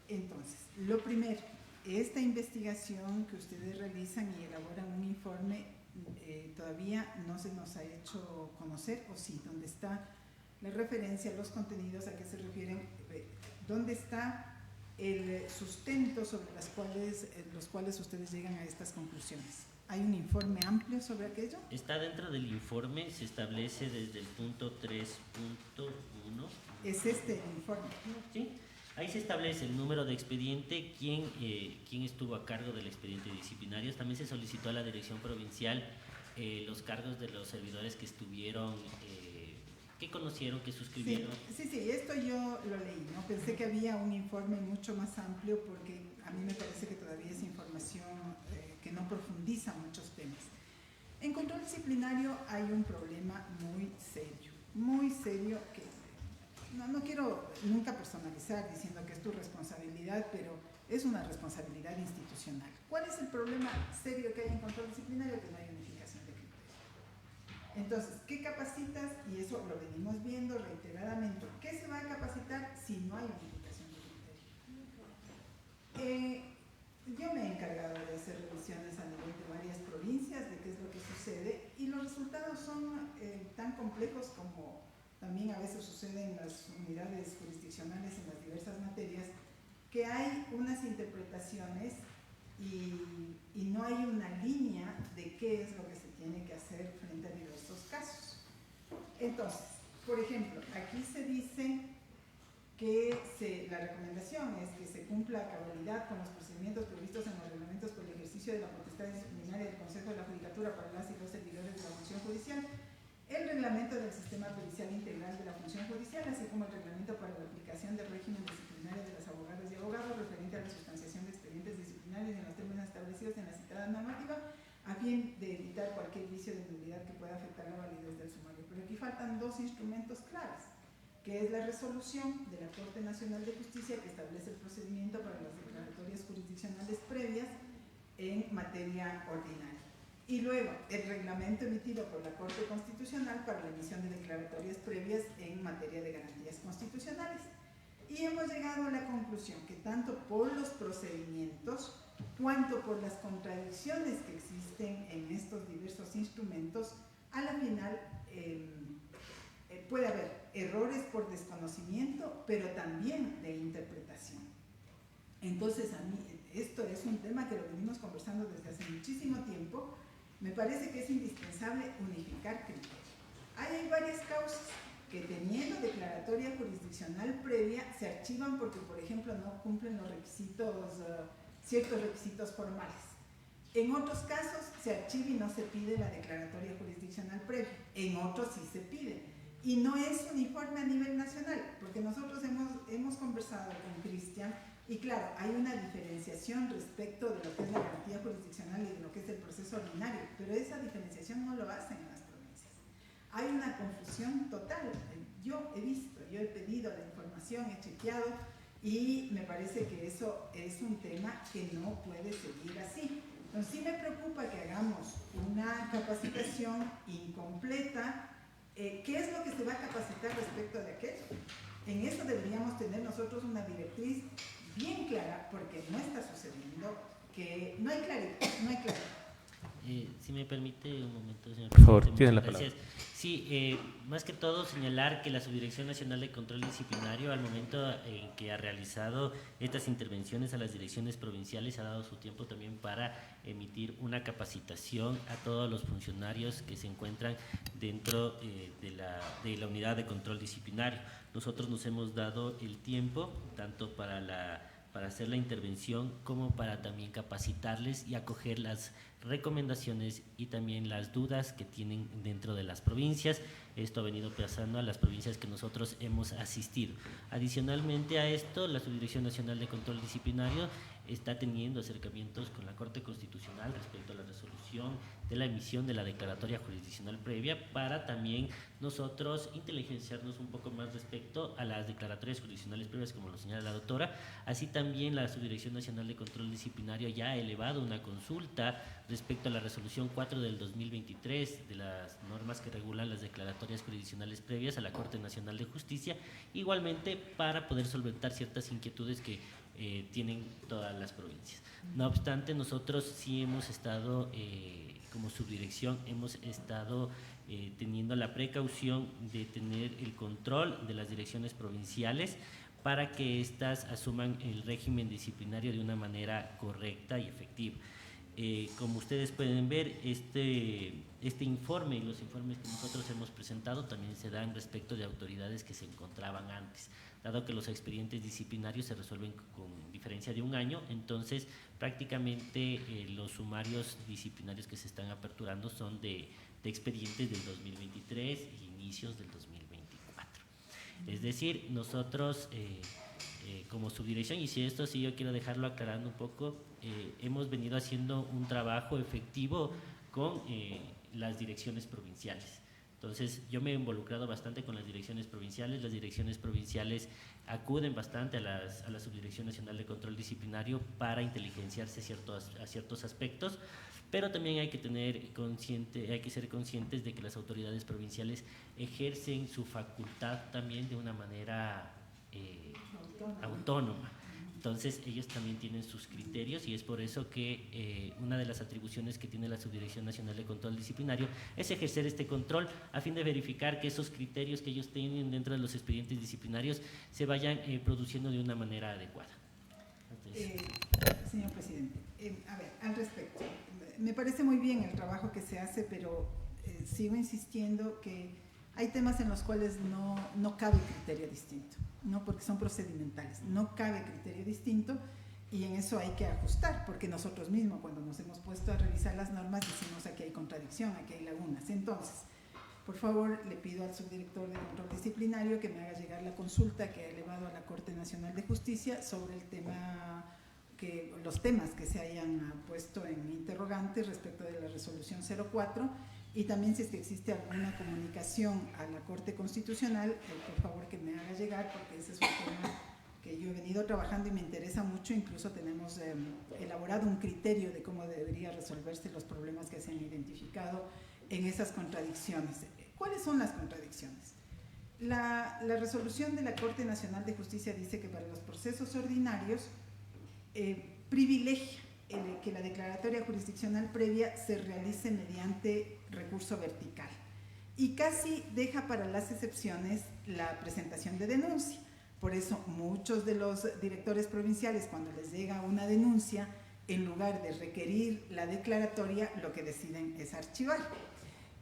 Entonces, lo primero, esta investigación que ustedes realizan y elaboran un informe todavía no se nos ha hecho conocer, o sí, ¿dónde está la referencia, los contenidos, a qué se refieren? ¿Dónde está el sustento sobre los cuales ustedes llegan a estas conclusiones? ¿Hay un informe amplio sobre aquello? Está dentro del informe, se establece desde el punto 3.1. ¿Es este el informe? Sí, ahí se establece el número de expediente, quién estuvo a cargo del expediente disciplinario. También se solicitó a la Dirección Provincial los cargos de los servidores que estuvieron, que conocieron, que suscribieron. Sí, esto yo lo leí, ¿no? Pensé que había un informe mucho más amplio, porque a mí me parece que todavía es información que no profundiza muchos temas. En control disciplinario hay un problema muy serio, muy serio que no quiero nunca personalizar diciendo que es tu responsabilidad, pero es una responsabilidad institucional. ¿Cuál es el problema serio que hay en control disciplinario? Que no hay unificación de criterios. Entonces, ¿qué capacitas? Y eso lo venimos viendo reiteradamente. ¿Qué se va a capacitar si no hay unificación de criterios? Yo me he encargado de hacer revisiones a nivel de varias provincias de qué es lo que sucede y los resultados son tan complejos como también a veces sucede en las unidades jurisdiccionales en las diversas materias, que hay unas interpretaciones y no hay una línea de qué es lo que se tiene que hacer frente a diversos casos. Entonces, por ejemplo, aquí se dice que la recomendación es que se cumpla a cabalidad con los procedimientos previstos en los reglamentos por el ejercicio de la potestad disciplinaria del Consejo de la Judicatura para las y los servidores de la función judicial, el reglamento del sistema pericial integral de la función judicial, así como el reglamento para la aplicación del régimen disciplinario de las abogadas y abogados referente a la sustanciación de expedientes disciplinarios en los términos establecidos en la citada normativa, a fin de evitar cualquier vicio de nulidad que pueda afectar la validez del sumario. Pero aquí faltan dos instrumentos claves, que es la resolución de la Corte Nacional de Justicia que establece el procedimiento para las declaratorias jurisdiccionales previas en materia ordinaria. Y luego, el reglamento emitido por la Corte Constitucional para la emisión de declaratorias previas en materia de garantías constitucionales. Y hemos llegado a la conclusión que tanto por los procedimientos cuanto por las contradicciones que existen en estos diversos instrumentos, a la final puede haber errores por desconocimiento, pero también de interpretación. Entonces, a mí esto es un tema que lo venimos conversando desde hace muchísimo tiempo. Me parece que es indispensable unificar criterios. Hay varias causas que teniendo declaratoria jurisdiccional previa se archivan porque, por ejemplo, no cumplen los requisitos, ciertos requisitos formales. En otros casos se archiva y no se pide la declaratoria jurisdiccional previa. En otros sí se pide. Y no es uniforme a nivel nacional, porque nosotros hemos conversado con Cristian y claro, hay una diferenciación respecto de lo que es la garantía jurisdiccional y de lo que es el proceso ordinario, pero esa diferenciación no lo hacen en las provincias. Hay una confusión total. Yo he visto, yo he pedido la información, he chequeado y me parece que eso es un tema que no puede seguir así. Entonces sí me preocupa que hagamos una capacitación incompleta. ¿Qué es lo que se va a capacitar respecto de aquello? En eso deberíamos tener nosotros una directriz bien clara, porque no está sucediendo, que no hay claridad, no hay claridad. Si me permite un momento, señor Por favor, presidente, tiene la gracias. palabra. Sí, más que todo señalar que la Subdirección Nacional de Control Disciplinario, al momento en que ha realizado estas intervenciones a las direcciones provinciales, ha dado su tiempo también para emitir una capacitación a todos los funcionarios que se encuentran dentro de la unidad de control disciplinario. Nosotros nos hemos dado el tiempo tanto para hacer la intervención como para también capacitarles y acoger las recomendaciones y también las dudas que tienen dentro de las provincias. Esto ha venido pasando a las provincias que nosotros hemos asistido. Adicionalmente a esto, la Subdirección Nacional de Control Disciplinario está teniendo acercamientos con la Corte Constitucional respecto a la resolución de la emisión de la declaratoria jurisdiccional previa para también nosotros inteligenciarnos un poco más respecto a las declaratorias jurisdiccionales previas, como lo señala la doctora. Así también la Subdirección Nacional de Control Disciplinario ya ha elevado una consulta respecto a la resolución 4 del 2023 de las normas que regulan las declaratorias jurisdiccionales previas a la Corte Nacional de Justicia, igualmente para poder solventar ciertas inquietudes que tienen todas las provincias. No obstante, nosotros sí hemos estado, como subdirección, hemos estado teniendo la precaución de tener el control de las direcciones provinciales para que éstas asuman el régimen disciplinario de una manera correcta y efectiva. Como ustedes pueden ver, este informe y los informes que nosotros hemos presentado también se dan respecto de autoridades que se encontraban antes. Dado que los expedientes disciplinarios se resuelven con diferencia de un año, entonces prácticamente los sumarios disciplinarios que se están aperturando son de expedientes del 2023 e inicios del 2024. Es decir, nosotros como subdirección, y si esto sí yo quiero dejarlo aclarando un poco, hemos venido haciendo un trabajo efectivo con las direcciones provinciales. Entonces, yo me he involucrado bastante con las direcciones provinciales acuden bastante a la Subdirección Nacional de Control Disciplinario para inteligenciarse a ciertos aspectos, pero también hay que ser conscientes de que las autoridades provinciales ejercen su facultad también de una manera autónoma. Entonces, ellos también tienen sus criterios y es por eso que una de las atribuciones que tiene la Subdirección Nacional de Control Disciplinario es ejercer este control a fin de verificar que esos criterios que ellos tienen dentro de los expedientes disciplinarios se vayan produciendo de una manera adecuada. Señor presidente, a ver, al respecto, me parece muy bien el trabajo que se hace, pero sigo insistiendo que hay temas en los cuales no cabe criterio distinto, ¿no? Porque son procedimentales, no cabe criterio distinto y en eso hay que ajustar, porque nosotros mismos cuando nos hemos puesto a revisar las normas decimos aquí hay contradicción, aquí hay lagunas. Entonces, por favor, le pido al subdirector de control disciplinario que me haga llegar la consulta que ha elevado a la Corte Nacional de Justicia sobre el tema, los temas que se hayan puesto en interrogante respecto de la resolución 04 y también si es que existe alguna comunicación a la Corte Constitucional, por favor que me haga llegar, porque ese es un tema que yo he venido trabajando y me interesa mucho. Incluso tenemos elaborado un criterio de cómo debería resolverse los problemas que se han identificado en esas contradicciones. ¿Cuáles son las contradicciones? La resolución de la Corte Nacional de Justicia dice que para los procesos ordinarios privilegia que la declaratoria jurisdiccional previa se realice mediante recurso vertical y casi deja para las excepciones la presentación de denuncia. Por eso muchos de los directores provinciales, cuando les llega una denuncia, en lugar de requerir la declaratoria, lo que deciden es archivar.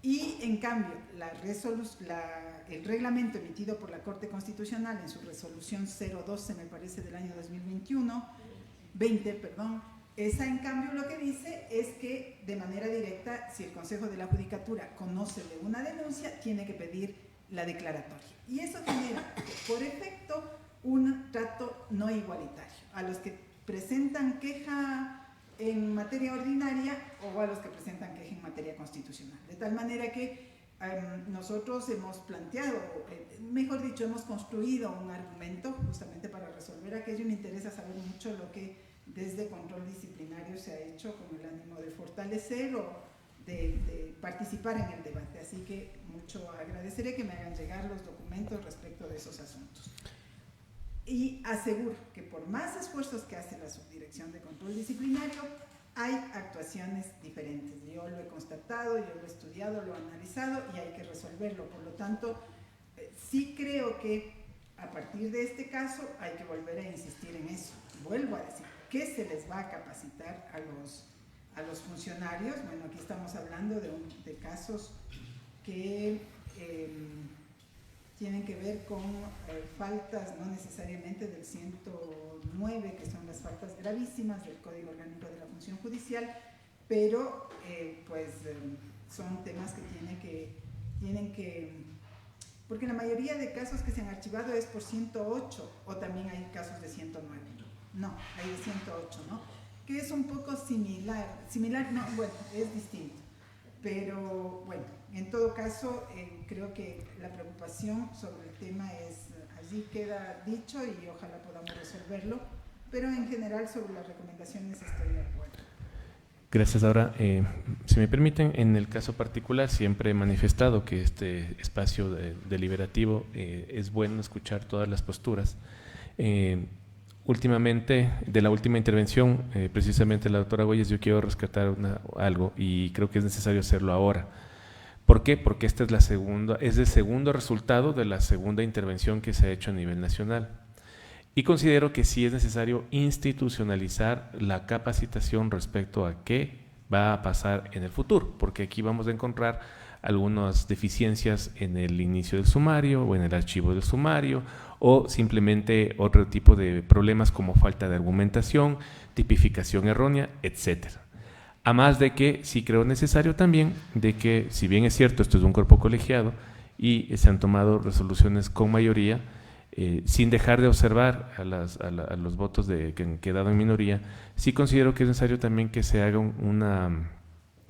Y en cambio, el reglamento emitido por la Corte Constitucional en su resolución 012, me parece, del año 2020, esa en cambio lo que dice es que de manera directa, si el Consejo de la Judicatura conoce de una denuncia, tiene que pedir la declaratoria. Y eso genera, por efecto, un trato no igualitario a los que presentan queja en materia ordinaria o a los que presentan queja en materia constitucional. De tal manera que nosotros hemos planteado, mejor dicho, hemos construido un argumento justamente para resolver aquello y me interesa saber mucho lo que desde control disciplinario se ha hecho con el ánimo de fortalecer o de participar en el debate. Así que mucho agradeceré que me hagan llegar los documentos respecto de esos asuntos. Y aseguro que por más esfuerzos que hace la Subdirección de Control Disciplinario, hay actuaciones diferentes. Yo lo he constatado, yo lo he estudiado, lo he analizado y hay que resolverlo. Por lo tanto, sí creo que a partir de este caso hay que volver a insistir en eso. Vuelvo a decir, ¿qué se les va a capacitar a los funcionarios? Bueno, aquí estamos hablando de casos que tienen que ver con faltas, no necesariamente del 109, que son las faltas gravísimas del Código Orgánico de la Función Judicial, pero son temas que tienen que, porque la mayoría de casos que se han archivado es por 108 o también hay casos de 109. No, hay de 108, ¿no? Que es un poco similar, no, bueno, es distinto. Pero bueno, en todo caso, creo que la preocupación sobre el tema allí queda dicho y ojalá podamos resolverlo, pero en general sobre las recomendaciones estoy de acuerdo. Gracias. Ahora, si me permiten, en el caso particular siempre he manifestado que este espacio deliberativo es bueno escuchar todas las posturas. Últimamente, de la última intervención, precisamente la doctora Güelles, yo quiero rescatar algo y creo que es necesario hacerlo ahora. ¿Por qué? Porque esta es el segundo resultado de la segunda intervención que se ha hecho a nivel nacional. Y considero que sí es necesario institucionalizar la capacitación respecto a qué va a pasar en el futuro, porque aquí vamos a encontrar algunas deficiencias en el inicio del sumario o en el archivo del sumario o simplemente otro tipo de problemas como falta de argumentación, tipificación errónea, etcétera. A más de que sí creo necesario también de que, si bien es cierto, esto es un cuerpo colegiado y se han tomado resoluciones con mayoría, sin dejar de observar a los votos que han quedado en minoría, sí considero que es necesario también que se haga un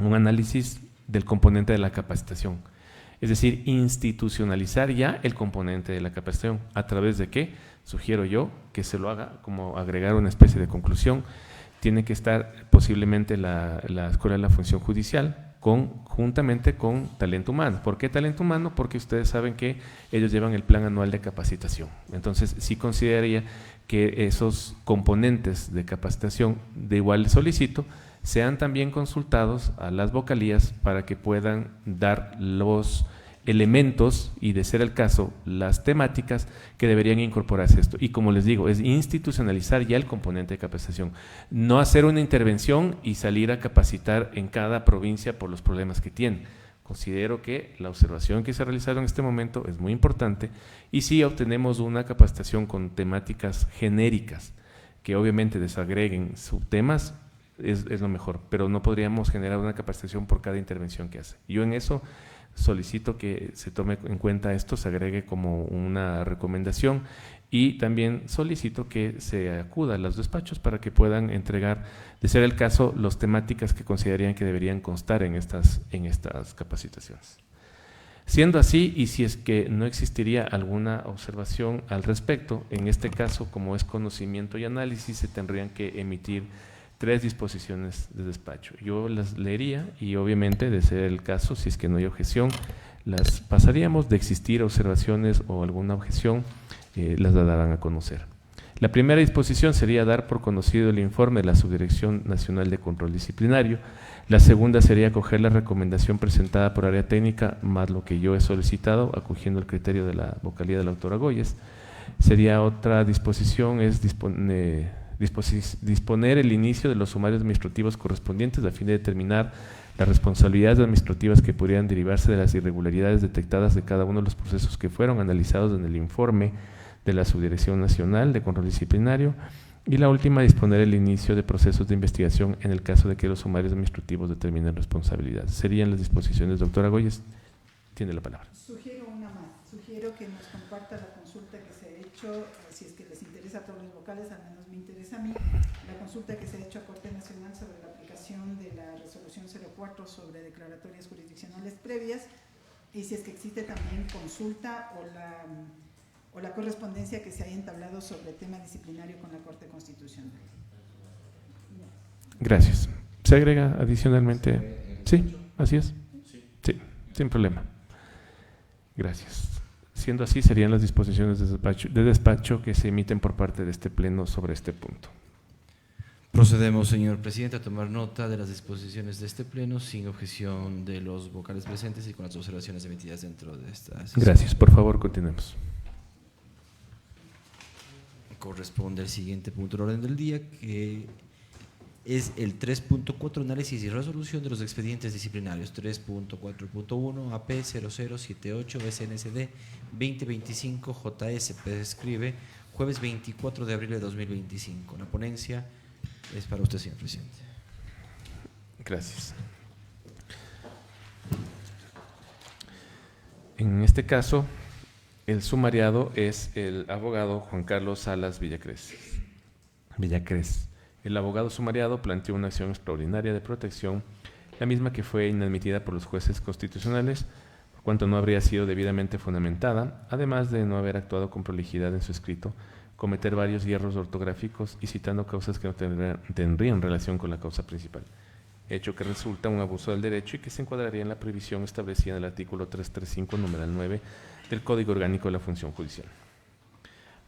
análisis del componente de la capacitación. Es decir, institucionalizar ya el componente de la capacitación. ¿A través de qué? Sugiero yo que se lo haga como agregar una especie de conclusión. Tiene que estar posiblemente la Escuela de la Función Judicial juntamente con talento humano. ¿Por qué talento humano? Porque ustedes saben que ellos llevan el plan anual de capacitación. Entonces, sí consideraría que esos componentes de capacitación, de igual solicito, sean también consultados a las vocalías para que puedan dar los elementos y, de ser el caso, las temáticas que deberían incorporarse a esto. Y como les digo, es institucionalizar ya el componente de capacitación, no hacer una intervención y salir a capacitar en cada provincia por los problemas que tienen. Considero que la observación que se ha realizado en este momento es muy importante, y si obtenemos una capacitación con temáticas genéricas que obviamente desagreguen subtemas, es lo mejor, pero no podríamos generar una capacitación por cada intervención que hace. Yo en eso solicito que se tome en cuenta esto, se agregue como una recomendación, y también solicito que se acuda a los despachos para que puedan entregar, de ser el caso, las temáticas que considerarían que deberían constar en estas capacitaciones. Siendo así, y si es que no existiría alguna observación al respecto, en este caso, como es conocimiento y análisis, se tendrían que emitir 3 disposiciones de despacho. Yo las leería y, obviamente, de ser el caso, si es que no hay objeción, las pasaríamos. De existir observaciones o alguna objeción, las darán a conocer. La primera disposición sería dar por conocido el informe de la Subdirección Nacional de Control Disciplinario. La segunda sería acoger la recomendación presentada por área técnica, más lo que yo he solicitado, acogiendo el criterio de la vocalía de la doctora Goyes. Sería otra disposición, es disponer el inicio de los sumarios administrativos correspondientes a fin de determinar las responsabilidades administrativas que pudieran derivarse de las irregularidades detectadas de cada uno de los procesos que fueron analizados en el informe de la Subdirección Nacional de Control Disciplinario. Y la última, disponer el inicio de procesos de investigación en el caso de que los sumarios administrativos determinen responsabilidades. Serían las disposiciones. Doctora Goyes, tiene la palabra. Sugiero una más. Sugiero que nos comparta la consulta que se ha hecho, si es que les interesa a todos los vocales, al menos me interesa a mí, la consulta que se ha hecho a Corte Nacional sobre la aplicación de la Resolución 04 sobre declaratorias jurisdiccionales previas, y si es que existe también consulta o la correspondencia que se haya entablado sobre el tema disciplinario con la Corte Constitucional. Gracias. ¿Se agrega adicionalmente? Sí, así es. Sí, sin problema. Gracias. Siendo así, serían las disposiciones de despacho que se emiten por parte de este Pleno sobre este punto. Procedemos, señor presidente, a tomar nota de las disposiciones de este Pleno sin objeción de los vocales presentes y con las observaciones emitidas dentro de esta sesión. Gracias. Por favor, continuemos. Corresponde al siguiente punto del orden del día, que es el 3.4, análisis y resolución de los expedientes disciplinarios. 3.4.1 AP 0078 SNCD 2025 JS, prescribe jueves 24 de abril de 2025. La ponencia es para usted, señor presidente. Gracias. En este caso, el sumariado es el abogado Juan Carlos Salas Villacrés. El abogado sumariado planteó una acción extraordinaria de protección, la misma que fue inadmitida por los jueces constitucionales, por cuanto no habría sido debidamente fundamentada, además de no haber actuado con prolijidad en su escrito, cometer varios hierros ortográficos y citando causas que no tendrían relación con la causa principal, hecho que resulta un abuso del derecho y que se encuadraría en la prohibición establecida en el artículo 335, numeral 9 del Código Orgánico de la Función Judicial.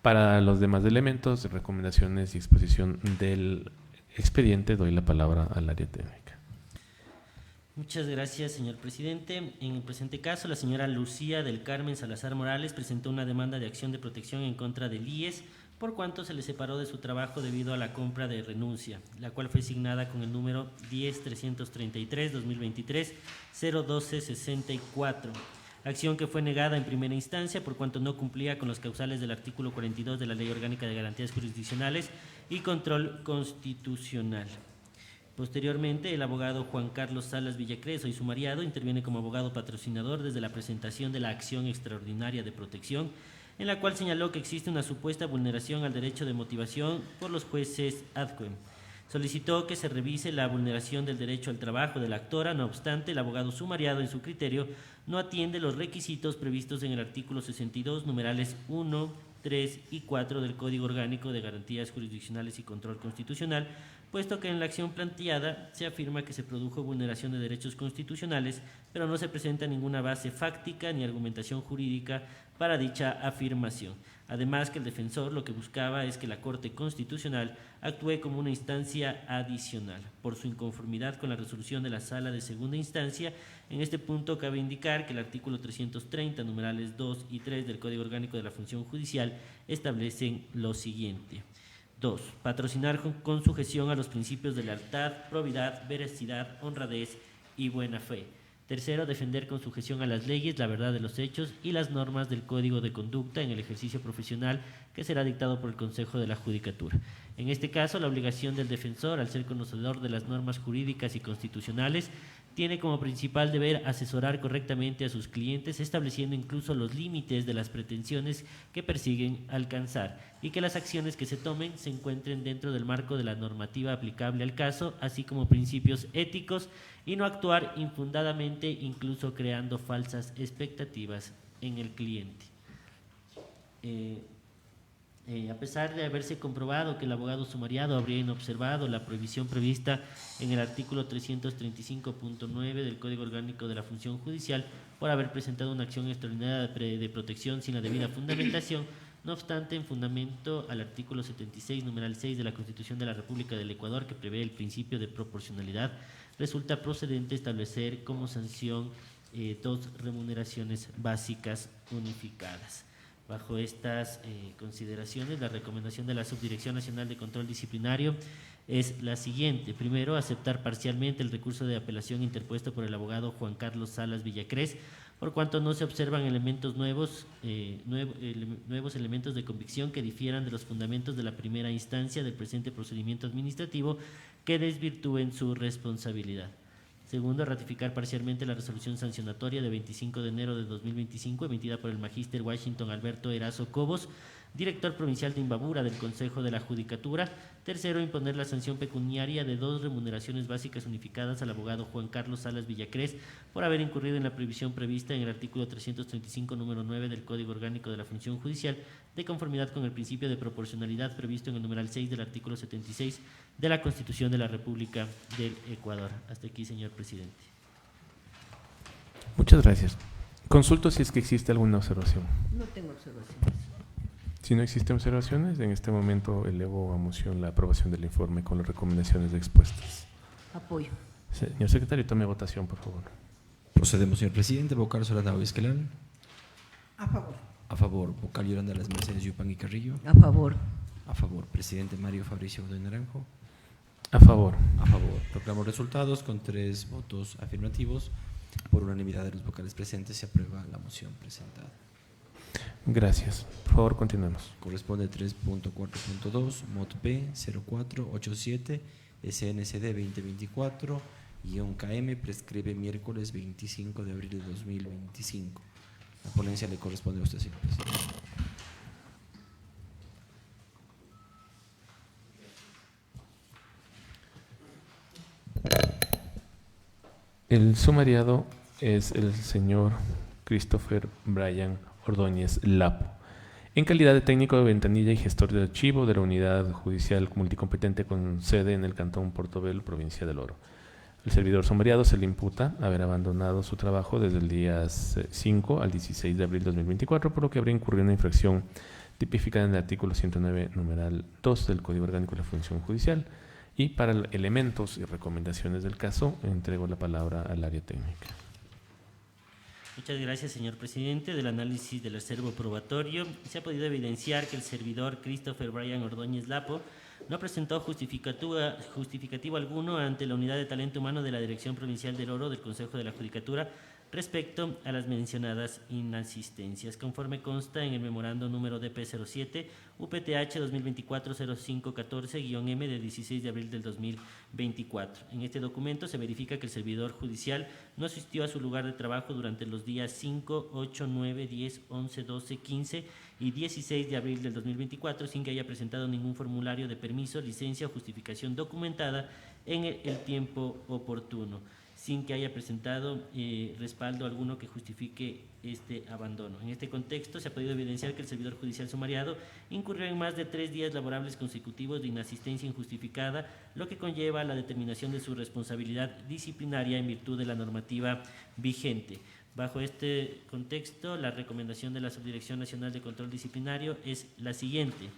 Para los demás elementos, recomendaciones y exposición del expediente, doy la palabra al área técnica. Muchas gracias, señor presidente. En el presente caso, la señora Lucía del Carmen Salazar Morales presentó una demanda de acción de protección en contra del IES por cuanto se le separó de su trabajo debido a la compra de renuncia, la cual fue asignada con el número 10-333-2023-012-64. Acción que fue negada en primera instancia por cuanto no cumplía con los causales del artículo 42 de la Ley Orgánica de Garantías Jurisdiccionales y Control Constitucional. Posteriormente, el abogado Juan Carlos Salas Villacrés, hoy sumariado, interviene como abogado patrocinador desde la presentación de la acción extraordinaria de protección, en la cual señaló que existe una supuesta vulneración al derecho de motivación por los jueces ADCUEM. Solicitó que se revise la vulneración del derecho al trabajo de la actora, no obstante, el abogado sumariado, en su criterio, no atiende los requisitos previstos en el artículo 62, numerales 1, 3 y 4 del Código Orgánico de Garantías Jurisdiccionales y Control Constitucional, puesto que en la acción planteada se afirma que se produjo vulneración de derechos constitucionales, pero no se presenta ninguna base fáctica ni argumentación jurídica para dicha afirmación. Además, que el defensor lo que buscaba es que la Corte Constitucional actúe como una instancia adicional. Por su inconformidad con la resolución de la Sala de Segunda Instancia, en este punto cabe indicar que el artículo 330, numerales 2 y 3 del Código Orgánico de la Función Judicial establecen lo siguiente. 2. Patrocinar con sujeción a los principios de lealtad, probidad, veracidad, honradez y buena fe. Tercero, defender con sujeción a las leyes, la verdad de los hechos y las normas del Código de Conducta en el ejercicio profesional que será dictado por el Consejo de la Judicatura. En este caso, la obligación del defensor, al ser conocedor de las normas jurídicas y constitucionales, tiene como principal deber asesorar correctamente a sus clientes, estableciendo incluso los límites de las pretensiones que persiguen alcanzar y que las acciones que se tomen se encuentren dentro del marco de la normativa aplicable al caso, así como principios éticos, y no actuar infundadamente, incluso creando falsas expectativas en el cliente. A pesar de haberse comprobado que el abogado sumariado habría inobservado la prohibición prevista en el artículo 335.9 del Código Orgánico de la Función Judicial por haber presentado una acción extraordinaria de protección sin la debida fundamentación, no obstante, en fundamento al artículo 76, numeral 6 de la Constitución de la República del Ecuador, que prevé el principio de proporcionalidad, resulta procedente establecer como sanción 2 remuneraciones básicas unificadas. Bajo estas consideraciones, la recomendación de la Subdirección Nacional de Control Disciplinario es la siguiente. Primero, aceptar parcialmente el recurso de apelación interpuesto por el abogado Juan Carlos Salas Villacrés, por cuanto no se observan elementos nuevos elementos de convicción que difieran de los fundamentos de la primera instancia del presente procedimiento administrativo que desvirtúen su responsabilidad. Segundo, ratificar parcialmente la resolución sancionatoria de 25 de enero de 2025 emitida por el magíster Washington Alberto Erazo Cobos, director provincial de Imbabura del Consejo de la Judicatura. Tercero, imponer la sanción pecuniaria de 2 remuneraciones básicas unificadas al abogado Juan Carlos Salas Villacrés por haber incurrido en la prohibición prevista en el artículo 335, número 9 del Código Orgánico de la Función Judicial, de conformidad con el principio de proporcionalidad previsto en el numeral 6 del artículo 76 de la Constitución de la República del Ecuador. Hasta aquí, señor presidente. Muchas gracias. Consulto si es que existe alguna observación. No tengo observaciones. Si no existen observaciones, en este momento elevo a moción la aprobación del informe con las recomendaciones expuestas. Apoyo. Señor secretario, tome votación, por favor. Procedemos, señor presidente. Vocal Solana Esquelal. A favor. A favor. Vocal Yolanda Las Mercedes Yupan y Carrillo. A favor. A favor. Presidente Mario Fabricio Godoy Naranjo. A favor. A favor. Proclamo resultados con 3 votos afirmativos. Por unanimidad de los vocales presentes se aprueba la moción presentada. Gracias. Por favor, continuemos. Corresponde 3.4.2, MOT P 0487, SNCD 2024-KM, prescribe miércoles 25 de abril de 2025. La ponencia le corresponde a usted, señor presidente. El sumariado es el señor Christopher Brian Ordóñez Lapo, en calidad de técnico de ventanilla y gestor de archivo de la Unidad Judicial Multicompetente con sede en el Cantón Portobelo, provincia del Oro. El servidor sumariado se le imputa haber abandonado su trabajo desde el día 5 al 16 de abril de 2024, por lo que habría incurrido en una infracción tipificada en el artículo 109, numeral 2 del Código Orgánico de la Función Judicial. Y para elementos y recomendaciones del caso, entrego la palabra al área técnica. Muchas gracias, señor presidente. Del análisis del acervo probatorio, se ha podido evidenciar que el servidor Christopher Brian Ordóñez Lapo no presentó justificativo alguno ante la Unidad de Talento Humano de la Dirección Provincial del Oro del Consejo de la Judicatura respecto a las mencionadas inasistencias, conforme consta en el memorando número DP07 UPTH 2024-0514-M de 16 de abril del 2024. En este documento se verifica que el servidor judicial no asistió a su lugar de trabajo durante los días 5, 8, 9, 10, 11, 12, 15 y 16 de abril del 2024 sin que haya presentado ningún formulario de permiso, licencia o justificación documentada en el tiempo oportuno, sin que haya presentado respaldo alguno que justifique este abandono. En este contexto, se ha podido evidenciar que el servidor judicial sumariado incurrió en más de 3 días laborables consecutivos de inasistencia injustificada, lo que conlleva la determinación de su responsabilidad disciplinaria en virtud de la normativa vigente. Bajo este contexto, la recomendación de la Subdirección Nacional de Control Disciplinario es la siguiente.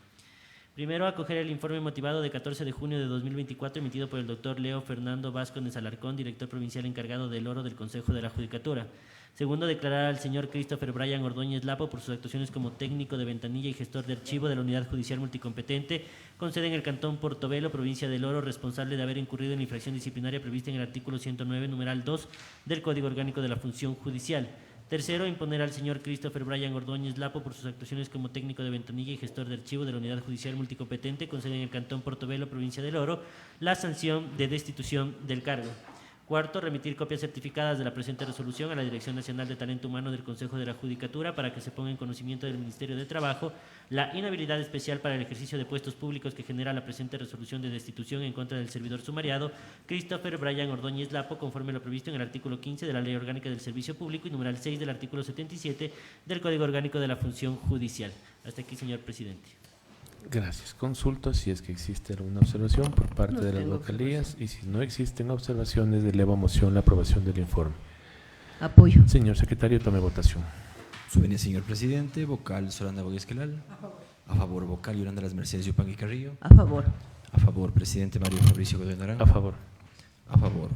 Primero, acoger el informe motivado de 14 de junio de 2024 emitido por el doctor Leo Fernando Vázquez Alarcón, director provincial encargado del oro del Consejo de la Judicatura. Segundo, declarar al señor Christopher Brian Ordóñez Lapo por sus actuaciones como técnico de ventanilla y gestor de archivo de la Unidad Judicial Multicompetente, con sede en el Cantón Portobelo, provincia del Oro, responsable de haber incurrido en la infracción disciplinaria prevista en el artículo 109, numeral 2 del Código Orgánico de la Función Judicial. Tercero, imponer al señor Christopher Brian Ordóñez Lapo por sus actuaciones como técnico de ventanilla y gestor de archivo de la Unidad Judicial Multicompetente, con sede en el Cantón Portobelo, provincia del Oro, la sanción de destitución del cargo. Cuarto, remitir copias certificadas de la presente resolución a la Dirección Nacional de Talento Humano del Consejo de la Judicatura para que se ponga en conocimiento del Ministerio de Trabajo la inhabilidad especial para el ejercicio de puestos públicos que genera la presente resolución de destitución en contra del servidor sumariado Christopher Brian Ordóñez Lapo, conforme lo previsto en el artículo 15 de la Ley Orgánica del Servicio Público y numeral 6 del artículo 77 del Código Orgánico de la Función Judicial. Hasta aquí, señor presidente. Gracias. Consulto si es que existe alguna observación por parte No de las tengo vocalías y si no existen observaciones, elevo a moción la aprobación del informe. Apoyo. Señor secretario, tome votación. Su venia, señor presidente. Vocal Solanda Boguesquelal. A favor. A favor. Vocal Yolanda Las Mercedes Yupanqui Carrillo. A favor. A favor. Presidente Mario Fabricio Godoy Naranjo. A favor. A favor.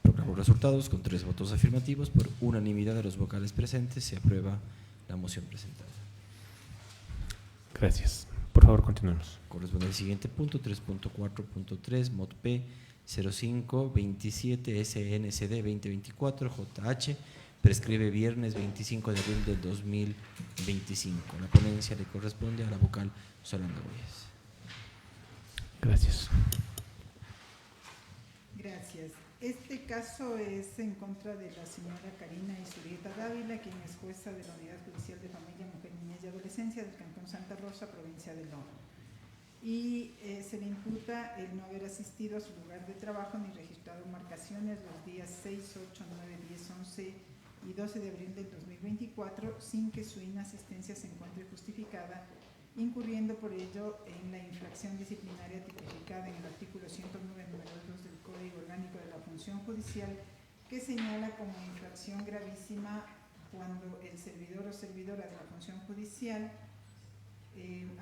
Proclamo los resultados con 3 votos afirmativos. Por unanimidad de los vocales presentes se aprueba la moción presentada. Gracias. Por favor, continuemos. Corresponde al siguiente punto, 3.4.3, mod P 0527 SNCD 2024 JH, prescribe viernes 25 de abril del 2025. La ponencia le corresponde a la vocal Solanda Boyes. Gracias. Gracias. Este caso es en contra de la señora Karina Isurieta Dávila, quien es jueza de la Unidad Judicial de Familia, Mujer, Niñez y Adolescencia del Cantón Santa Rosa, provincia del Oro. Y se le imputa el no haber asistido a su lugar de trabajo ni registrado marcaciones los días 6, 8, 9, 10, 11 y 12 de abril del 2024 sin que su inasistencia se encuentre justificada, incurriendo por ello en la infracción disciplinaria tipificada en el artículo 109, número 2 del Código Orgánico de la Función Judicial, que señala como infracción gravísima cuando el servidor o servidora de la función judicial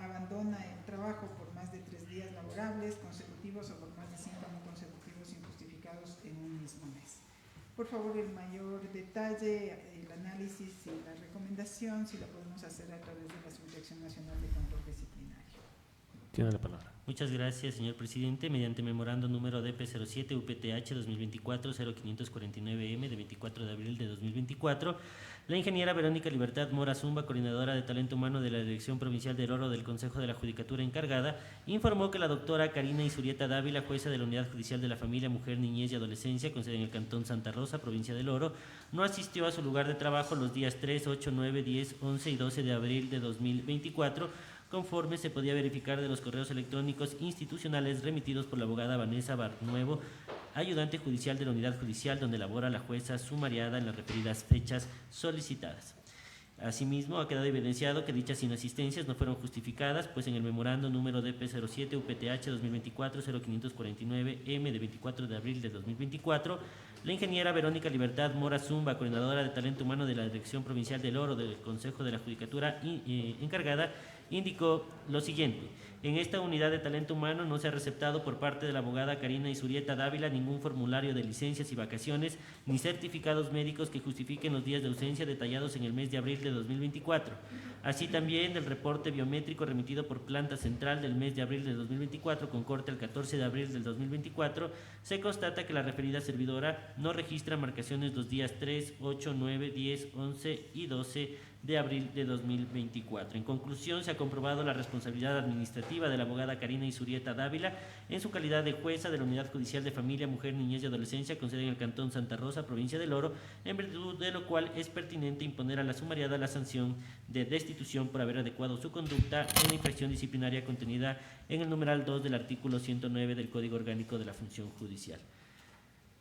abandona el trabajo por más de 3 días laborables consecutivos o por más de 5 no consecutivos injustificados en un mismo mes. Por favor, el mayor detalle, el análisis y la recomendación, si la podemos hacer a través de la Subdirección Nacional de Control Disciplinario. Tiene la palabra. Muchas gracias, señor presidente. Mediante memorando número DP07 UPTH 2024-0549M de 24 de abril de 2024, la ingeniera Verónica Libertad Mora Zumba, coordinadora de talento humano de la Dirección Provincial del Oro del Consejo de la Judicatura encargada, informó que la doctora Karina Isurieta Dávila, jueza de la Unidad Judicial de la Familia, Mujer, Niñez y Adolescencia, con sede en el Cantón Santa Rosa, provincia del Oro, no asistió a su lugar de trabajo los días 3, 8, 9, 10, 11 y 12 de abril de 2024, conforme se podía verificar de los correos electrónicos institucionales remitidos por la abogada Vanessa Barnuevo, ayudante judicial de la Unidad Judicial donde labora la jueza sumariada en las referidas fechas solicitadas. Asimismo, ha quedado evidenciado que dichas inasistencias no fueron justificadas, pues en el memorando número DP07 UPTH 2024-0549M de 24 de abril de 2024, la ingeniera Verónica Libertad Mora Zumba, coordinadora de talento humano de la Dirección Provincial del Oro del Consejo de la Judicatura encargada, indicó lo siguiente: en esta unidad de talento humano no se ha receptado por parte de la abogada Karina Isurieta Dávila ningún formulario de licencias y vacaciones ni certificados médicos que justifiquen los días de ausencia detallados en el mes de abril de 2024. Así también del reporte biométrico remitido por Planta Central del mes de abril de 2024 con corte al 14 de abril del 2024, se constata que la referida servidora no registra marcaciones los días 3, 8, 9, 10, 11 y 12 de abril de 2024. En conclusión, se ha comprobado la responsabilidad administrativa de la abogada Karina Isurieta Dávila en su calidad de jueza de la Unidad Judicial de Familia, Mujer, Niñez y Adolescencia con sede en el Cantón Santa Rosa, provincia del Oro, en virtud de lo cual es pertinente imponer a la sumariada la sanción de destitución por haber adecuado su conducta en la infracción disciplinaria contenida en el numeral 2 del artículo 109 del Código Orgánico de la Función Judicial.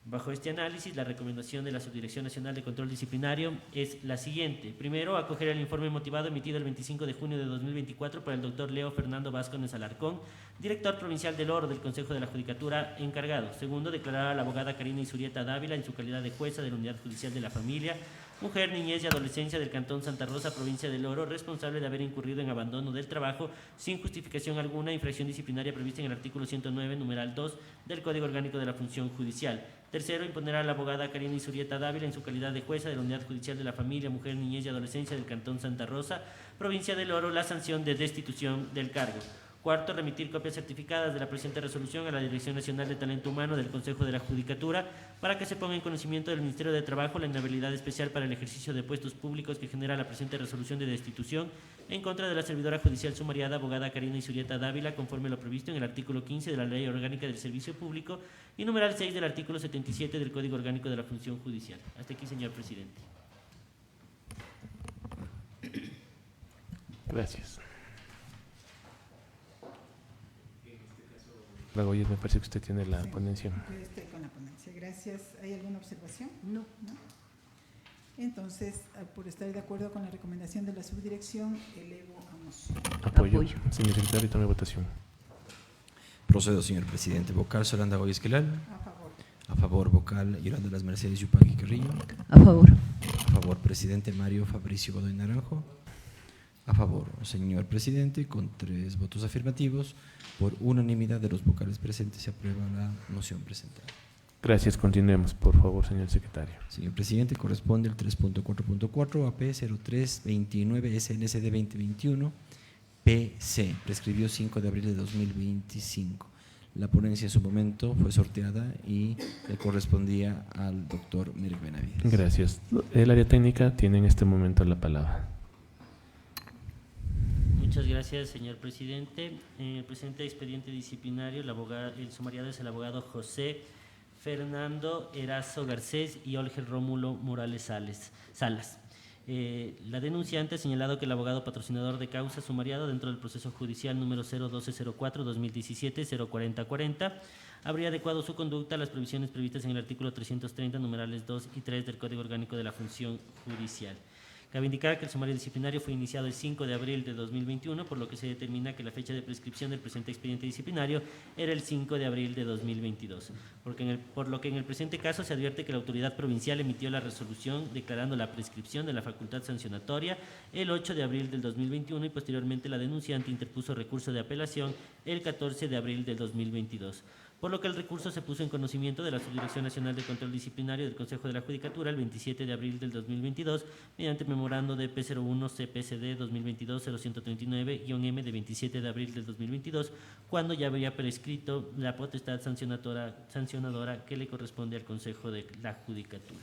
Bajo este análisis, la recomendación de la Subdirección Nacional de Control Disciplinario es la siguiente. Primero, acoger el informe motivado emitido el 25 de junio de 2024 por el doctor Leo Fernando Vázquez Alarcón, director provincial del Oro del Consejo de la Judicatura encargado. Segundo, declarar a la abogada Karina Isurieta Dávila en su calidad de jueza de la Unidad Judicial de la Familia, Mujer, Niñez y Adolescencia del Cantón Santa Rosa, provincia del Oro, responsable de haber incurrido en abandono del trabajo sin justificación alguna, infracción disciplinaria prevista en el artículo 109, numeral 2 del Código Orgánico de la Función Judicial. Tercero, imponer a la abogada Karina Isurieta Dávila en su calidad de jueza de la Unidad Judicial de la Familia, Mujer, Niñez y Adolescencia del Cantón Santa Rosa, provincia del Oro, la sanción de destitución del cargo. Cuarto, remitir copias certificadas de la presente resolución a la Dirección Nacional de Talento Humano del Consejo de la Judicatura para que se ponga en conocimiento del Ministerio de Trabajo la inhabilidad especial para el ejercicio de puestos públicos que genera la presente resolución de destitución en contra de la servidora judicial sumariada abogada Karina Isurieta Dávila, conforme lo previsto en el artículo 15 de la Ley Orgánica del Servicio Público y numeral 6 del artículo 77 del Código Orgánico de la Función Judicial. Hasta aquí, señor presidente. Gracias. Ragoyes, me parece que usted tiene la ponencia. Yo estoy con la ponencia. Gracias. ¿Hay alguna observación? No. ¿No? Entonces, por estar de acuerdo con la recomendación de la subdirección, elevo a moción. Apoyo. Apoyo. Señor secretario, tome votación. Procedo, señor presidente. Vocal Solanda Goy Esquelal. A favor. A favor, vocal Yolanda Las Mercedes Yupagui Carrillo. A favor. A favor, presidente Mario Fabricio Godoy Naranjo. A favor, señor presidente, con 3 votos afirmativos, por unanimidad de los vocales presentes, se aprueba la moción presentada. Gracias. Continuemos, por favor, señor secretario. Señor presidente, corresponde el 3.4.4 AP 0329 SNCD 2021 PC. Prescribió 5 de abril de 2025. La ponencia en su momento fue sorteada y le correspondía al doctor Mirek Benavides. Gracias. El área técnica tiene en este momento la palabra. Muchas gracias, señor presidente. En el presente expediente disciplinario, el sumariado es el abogado José Fernando Erazo Garcés y Olger Rómulo Morales Salas. La denunciante ha señalado que el abogado patrocinador de causa sumariado dentro del proceso judicial número 01204-2017-04040 habría adecuado su conducta a las previsiones previstas en el artículo 330, numerales 2 y 3 del Código Orgánico de la Función Judicial. Cabe indicar que el sumario disciplinario fue iniciado el 5 de abril de 2021, por lo que se determina que la fecha de prescripción del presente expediente disciplinario era el 5 de abril de 2022. Por lo que en el presente caso se advierte que la autoridad provincial emitió la resolución declarando la prescripción de la facultad sancionatoria el 8 de abril del 2021 y posteriormente la denunciante interpuso recurso de apelación el 14 de abril del 2022. Por lo que el recurso se puso en conocimiento de la Subdirección Nacional de Control Disciplinario del Consejo de la Judicatura el 27 de abril del 2022 mediante memorando de P01 CPSD 2022-0139-M de 27 de abril del 2022, cuando ya había prescrito la potestad sancionadora que le corresponde al Consejo de la Judicatura.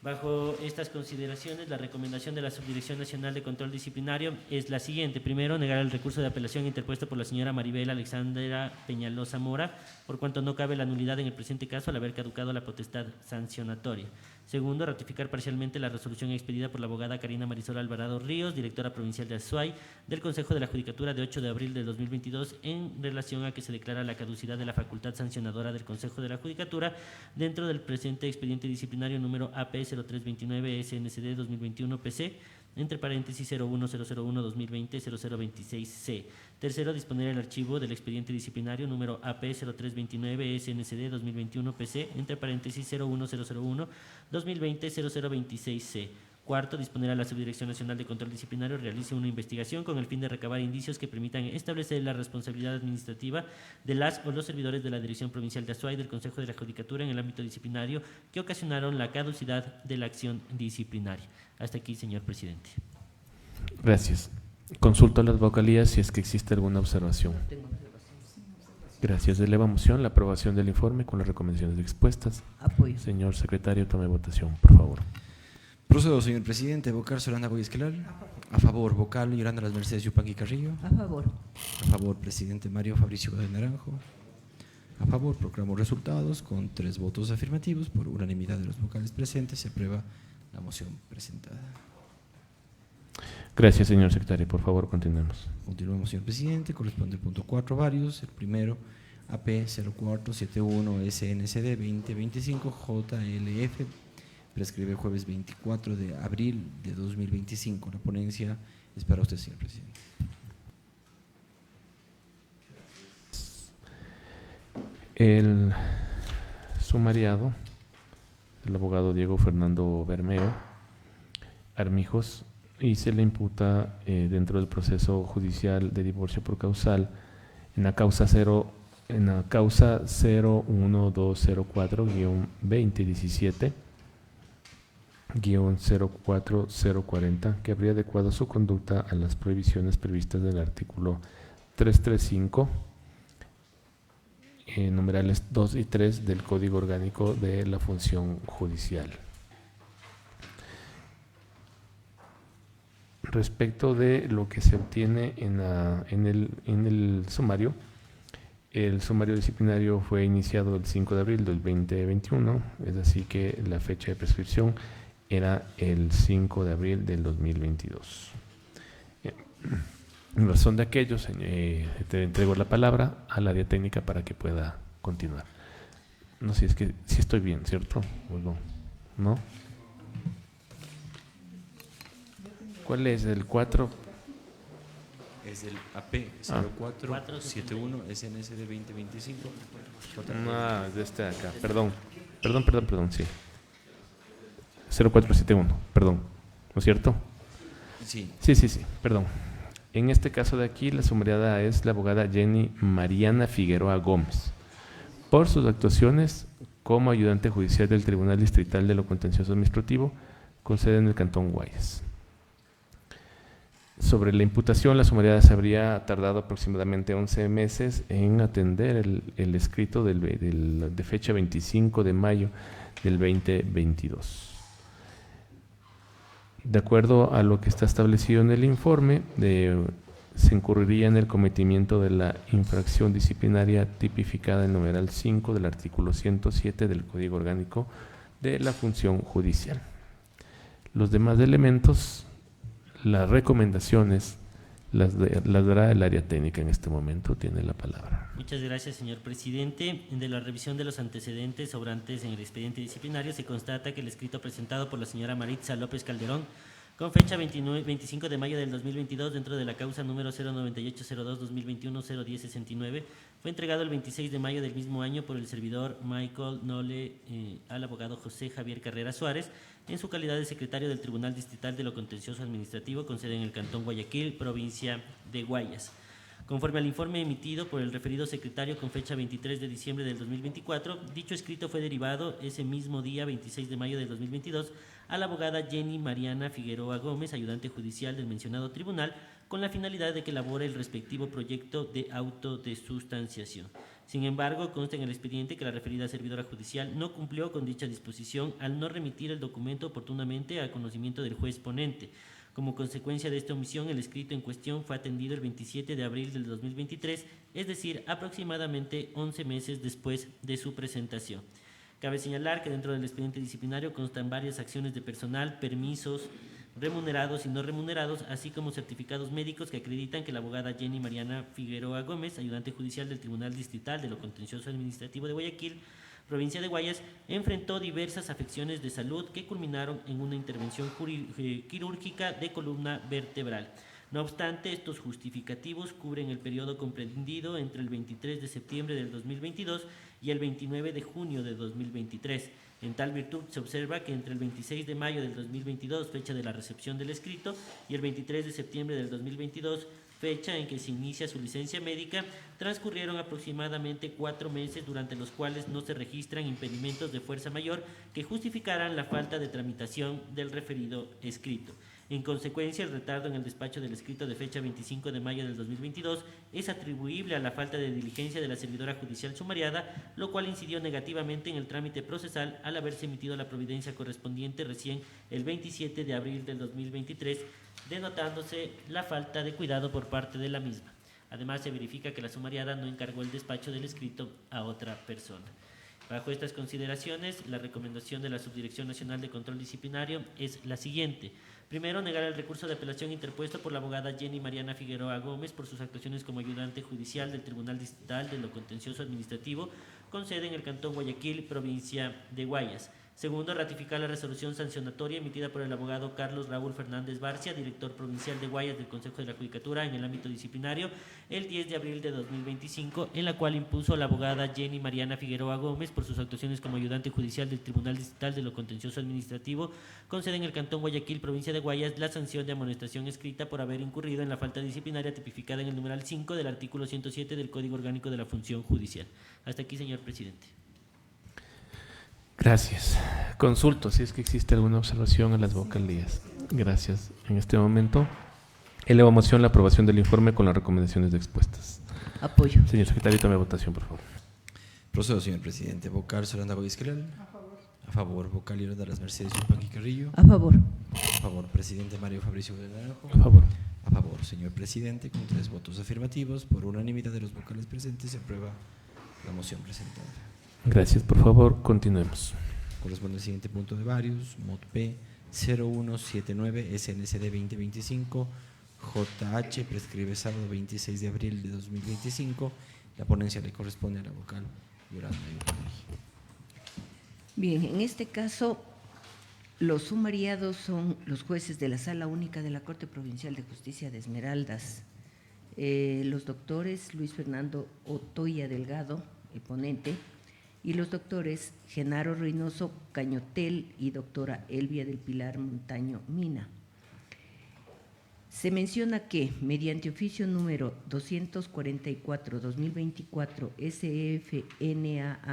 Bajo estas consideraciones, la recomendación de la Subdirección Nacional de Control Disciplinario es la siguiente. Primero, negar el recurso de apelación interpuesto por la señora Maribel Alexandra Peñalosa Mora, por cuanto no cabe la nulidad en el presente caso al haber caducado la potestad sancionatoria. Segundo, ratificar parcialmente la resolución expedida por la abogada Karina Marisol Alvarado Ríos, directora provincial de Azuay, del Consejo de la Judicatura de 8 de abril de 2022, en relación a que se declara la caducidad de la facultad sancionadora del Consejo de la Judicatura dentro del presente expediente disciplinario número AP 0329 SNCD 2021 PC, entre paréntesis 01001-2020-0026C. Tercero, disponer el archivo del expediente disciplinario número AP 0329 SNCD 2021 PC, entre paréntesis 01001-2020-0026C. Cuarto, disponer a la Subdirección Nacional de Control Disciplinario realice una investigación con el fin de recabar indicios que permitan establecer la responsabilidad administrativa de las o los servidores de la Dirección Provincial de Azuay del Consejo de la Judicatura en el ámbito disciplinario que ocasionaron la caducidad de la acción disciplinaria. Hasta aquí, señor presidente. Gracias. Consulto a las vocalías si es que existe alguna observación. Tengo observación. Gracias. Eleva a moción la aprobación del informe con las recomendaciones expuestas. Apoyo. Señor secretario, tome votación, por favor. Procedo, señor presidente. Vocal, Solana Goyesquelar. A favor. Vocal, Yolanda Las Mercedes Yupanqui Carrillo. A favor. A favor, presidente Mario Fabricio de Naranjo. A favor, proclamo resultados con 3 votos afirmativos. Por unanimidad de los vocales presentes, se aprueba la moción presentada. Gracias, señor secretario. Por favor, continuemos. Continuamos, señor presidente. Corresponde el punto 4, varios. El primero, AP 0471 SNCD 2025 JLF. Prescribe el jueves 24 de abril de 2025. La ponencia es para usted, señor presidente. El sumariado, el abogado Diego Fernando Bermeo Armijos, y se le imputa dentro del proceso judicial de divorcio por causal en la causa 01204-2017 04040, que habría adecuado su conducta a las prohibiciones previstas del artículo 335, numerales 2 y 3 del Código Orgánico de la Función Judicial. Respecto de lo que se obtiene en el sumario, el sumario disciplinario fue iniciado el 5 de abril del 2021, es así que la fecha de prescripción era el 5 de abril del 2022. En razón de aquello, te entrego la palabra al área técnica para que pueda continuar. No sé, es que sí estoy bien, ¿cierto? ¿O no? ¿No? ¿Cuál es? ¿El 4? Es el AP 0471 SNSD 2025. No, es de este de acá. Perdón, sí. 0471, perdón. ¿No es cierto? Sí. Sí, perdón. En este caso de aquí, la sumariada es la abogada Jenny Mariana Figueroa Gómez, por sus actuaciones como ayudante judicial del Tribunal Distrital de lo Contencioso Administrativo, con sede en el Cantón Guayas. Sobre la imputación, la sumariada se habría tardado aproximadamente 11 meses en atender el escrito de fecha 25 de mayo del 2022. De acuerdo a lo que está establecido en el informe, se incurriría en el cometimiento de la infracción disciplinaria tipificada en numeral 5 del artículo 107 del Código Orgánico de la Función Judicial. Los demás elementos, las recomendaciones, las dará el área técnica en este momento. Tiene la palabra. Muchas gracias, señor presidente. De la revisión de los antecedentes sobrantes en el expediente disciplinario, se constata que el escrito presentado por la señora Maritza López Calderón, con fecha 25 de mayo del 2022, dentro de la causa número 09802-2021-01069, fue entregado el 26 de mayo del mismo año por el servidor Michael Nole al abogado José Javier Carrera Suárez, en su calidad de secretario del Tribunal Distrital de lo Contencioso Administrativo, con sede en el Cantón Guayaquil, provincia de Guayas. Conforme al informe emitido por el referido secretario con fecha 23 de diciembre del 2024, dicho escrito fue derivado ese mismo día, 26 de mayo del 2022, a la abogada Jenny Mariana Figueroa Gómez, ayudante judicial del mencionado tribunal, con la finalidad de que elabore el respectivo proyecto de auto de sustanciación. Sin embargo, consta en el expediente que la referida servidora judicial no cumplió con dicha disposición al no remitir el documento oportunamente a conocimiento del juez ponente. Como consecuencia de esta omisión, el escrito en cuestión fue atendido el 27 de abril del 2023, es decir, aproximadamente 11 meses después de su presentación. Cabe señalar que dentro del expediente disciplinario constan varias acciones de personal, permisos remunerados y no remunerados, así como certificados médicos que acreditan que la abogada Jenny Mariana Figueroa Gómez, ayudante judicial del Tribunal Distrital de lo Contencioso Administrativo de Guayaquil, provincia de Guayas, enfrentó diversas afecciones de salud que culminaron en una intervención quirúrgica de columna vertebral. No obstante, estos justificativos cubren el periodo comprendido entre el 23 de septiembre del 2022 y el 29 de junio de 2023. En tal virtud, se observa que entre el 26 de mayo del 2022, fecha de la recepción del escrito, y el 23 de septiembre del 2022, fecha en que se inicia su licencia médica, transcurrieron aproximadamente 4 meses, durante los cuales no se registran impedimentos de fuerza mayor que justificaran la falta de tramitación del referido escrito. En consecuencia, el retardo en el despacho del escrito de fecha 25 de mayo del 2022 es atribuible a la falta de diligencia de la servidora judicial sumariada, lo cual incidió negativamente en el trámite procesal al haberse emitido la providencia correspondiente recién el 27 de abril del 2023, denotándose la falta de cuidado por parte de la misma. Además, se verifica que la sumariada no encargó el despacho del escrito a otra persona. Bajo estas consideraciones, la recomendación de la Subdirección Nacional de Control Disciplinario es la siguiente. Primero, negar el recurso de apelación interpuesto por la abogada Jenny Mariana Figueroa Gómez por sus actuaciones como ayudante judicial del Tribunal Distrital de lo Contencioso Administrativo con sede en el Cantón Guayaquil, provincia de Guayas. Segundo, ratificar la resolución sancionatoria emitida por el abogado Carlos Raúl Fernández Barcia, director provincial de Guayas del Consejo de la Judicatura en el ámbito disciplinario, el 10 de abril de 2025, en la cual impuso a la abogada Jenny Mariana Figueroa Gómez por sus actuaciones como ayudante judicial del Tribunal Distrital de lo Contencioso Administrativo, con sede en el Cantón Guayaquil, provincia de Guayas, la sanción de amonestación escrita por haber incurrido en la falta disciplinaria tipificada en el numeral 5 del artículo 107 del Código Orgánico de la Función Judicial. Hasta aquí, señor presidente. Gracias. Consulto si es que existe alguna observación a las vocalías. Gracias. En este momento, elevo a moción la aprobación del informe con las recomendaciones expuestas. Apoyo. Señor secretario, tome votación, por favor. Procedo, señor presidente. Vocal Solanda Goizquelal. A favor. A favor. Vocal Liora de las Mercedes Yupanqui Carrillo. A favor. A favor. Presidente Mario Fabricio del Naranjo. A favor. A favor, señor presidente. Con 3 votos afirmativos, por unanimidad de los vocales presentes, se aprueba la moción presentada. Gracias. Por favor, continuemos. Corresponde al siguiente punto de varios, MOT P 0179 SNCD 2025, JH prescribe sábado 26 de abril de 2025. La ponencia le corresponde a la vocal Yolanda Yupanqui. Bien, en este caso, los sumariados son los jueces de la Sala Única de la Corte Provincial de Justicia de Esmeraldas, los doctores Luis Fernando Otoya Delgado, el ponente, y los doctores Genaro Reynoso Cañotel y doctora Elvia del Pilar Montaño Mina. Se menciona que, mediante oficio número 244-2024 SFNAAICNJ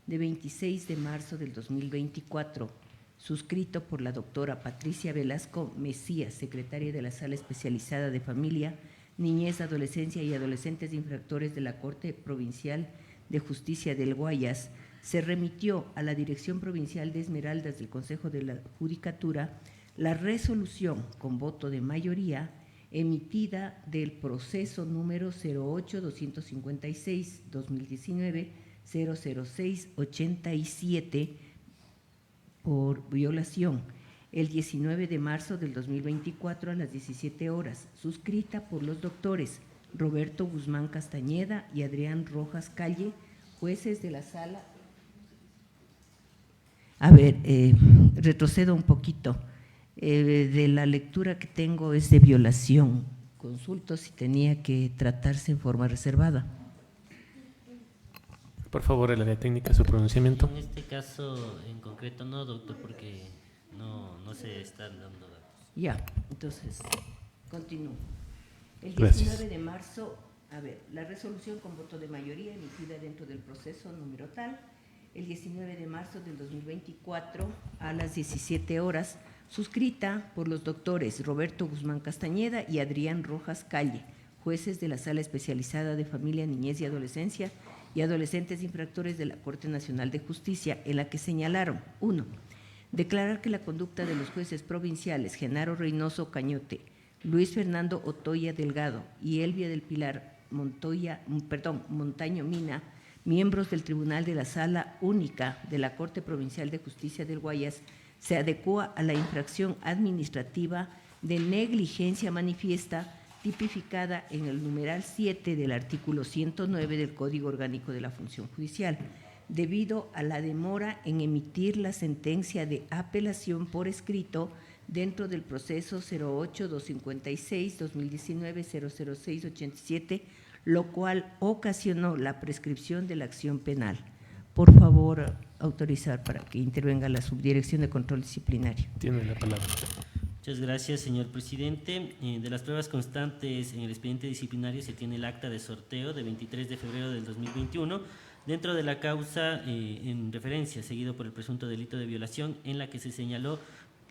de 26 de marzo del 2024, suscrito por la doctora Patricia Velasco Mesías, secretaria de la Sala Especializada de Familia, Niñez, Adolescencia y Adolescentes de Infractores de la Corte Provincial de Justicia del Guayas, se remitió a la Dirección Provincial de Esmeraldas del Consejo de la Judicatura la resolución con voto de mayoría emitida del proceso número 08-256-2019-00687 por violación el 19 de marzo del 2024 a las 17 horas, suscrita por los doctores Roberto Guzmán Castañeda y Adrián Rojas Calle, jueces de la sala. A ver, retrocedo un poquito. De la lectura que tengo es de violación. Consulto si tenía que tratarse en forma reservada. Por favor, el área técnica, su pronunciamiento. En este caso en concreto no, doctor, porque no se están dando datos. Ya, entonces, continúo. El Gracias. 19 de marzo, a ver, la resolución con voto de mayoría emitida dentro del proceso número tal, el 19 de marzo del 2024 a las 17 horas, suscrita por los doctores Roberto Guzmán Castañeda y Adrián Rojas Calle, jueces de la Sala Especializada de Familia, Niñez y Adolescencia y Adolescentes Infractores de la Corte Nacional de Justicia, en la que señalaron: 1. Declarar que la conducta de los jueces provinciales Genaro Reynoso Cañote, Luis Fernando Otoya Delgado y Elvia del Pilar Montaño Mina, miembros del Tribunal de la Sala Única de la Corte Provincial de Justicia del Guayas, se adecua a la infracción administrativa de negligencia manifiesta tipificada en el numeral 7 del artículo 109 del Código Orgánico de la Función Judicial, debido a la demora en emitir la sentencia de apelación por escrito dentro del proceso 08-256-2019-00687, lo cual ocasionó la prescripción de la acción penal. Por favor, autorizar para que intervenga la Subdirección de Control Disciplinario. Tiene la palabra. Muchas gracias, señor presidente. De las pruebas constantes en el expediente disciplinario se tiene el acta de sorteo de 23 de febrero del 2021 dentro de la causa en referencia, seguido por el presunto delito de violación, en la que se señaló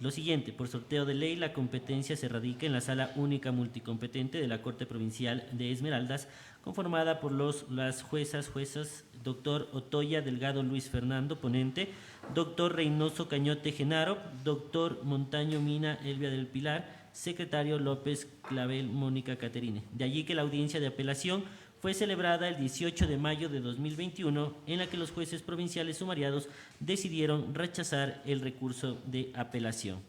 lo siguiente: por sorteo de ley, la competencia se radica en la Sala Única Multicompetente de la Corte Provincial de Esmeraldas, conformada por las juezas doctor Otoya Delgado Luis Fernando, ponente, doctor Reynoso Cañote Genaro, doctor Montaño Mina Elvia del Pilar, secretario López Clavel Mónica Caterine. De allí que la audiencia de apelación fue celebrada el 18 de mayo de 2021, en la que los jueces provinciales sumariados decidieron rechazar el recurso de apelación.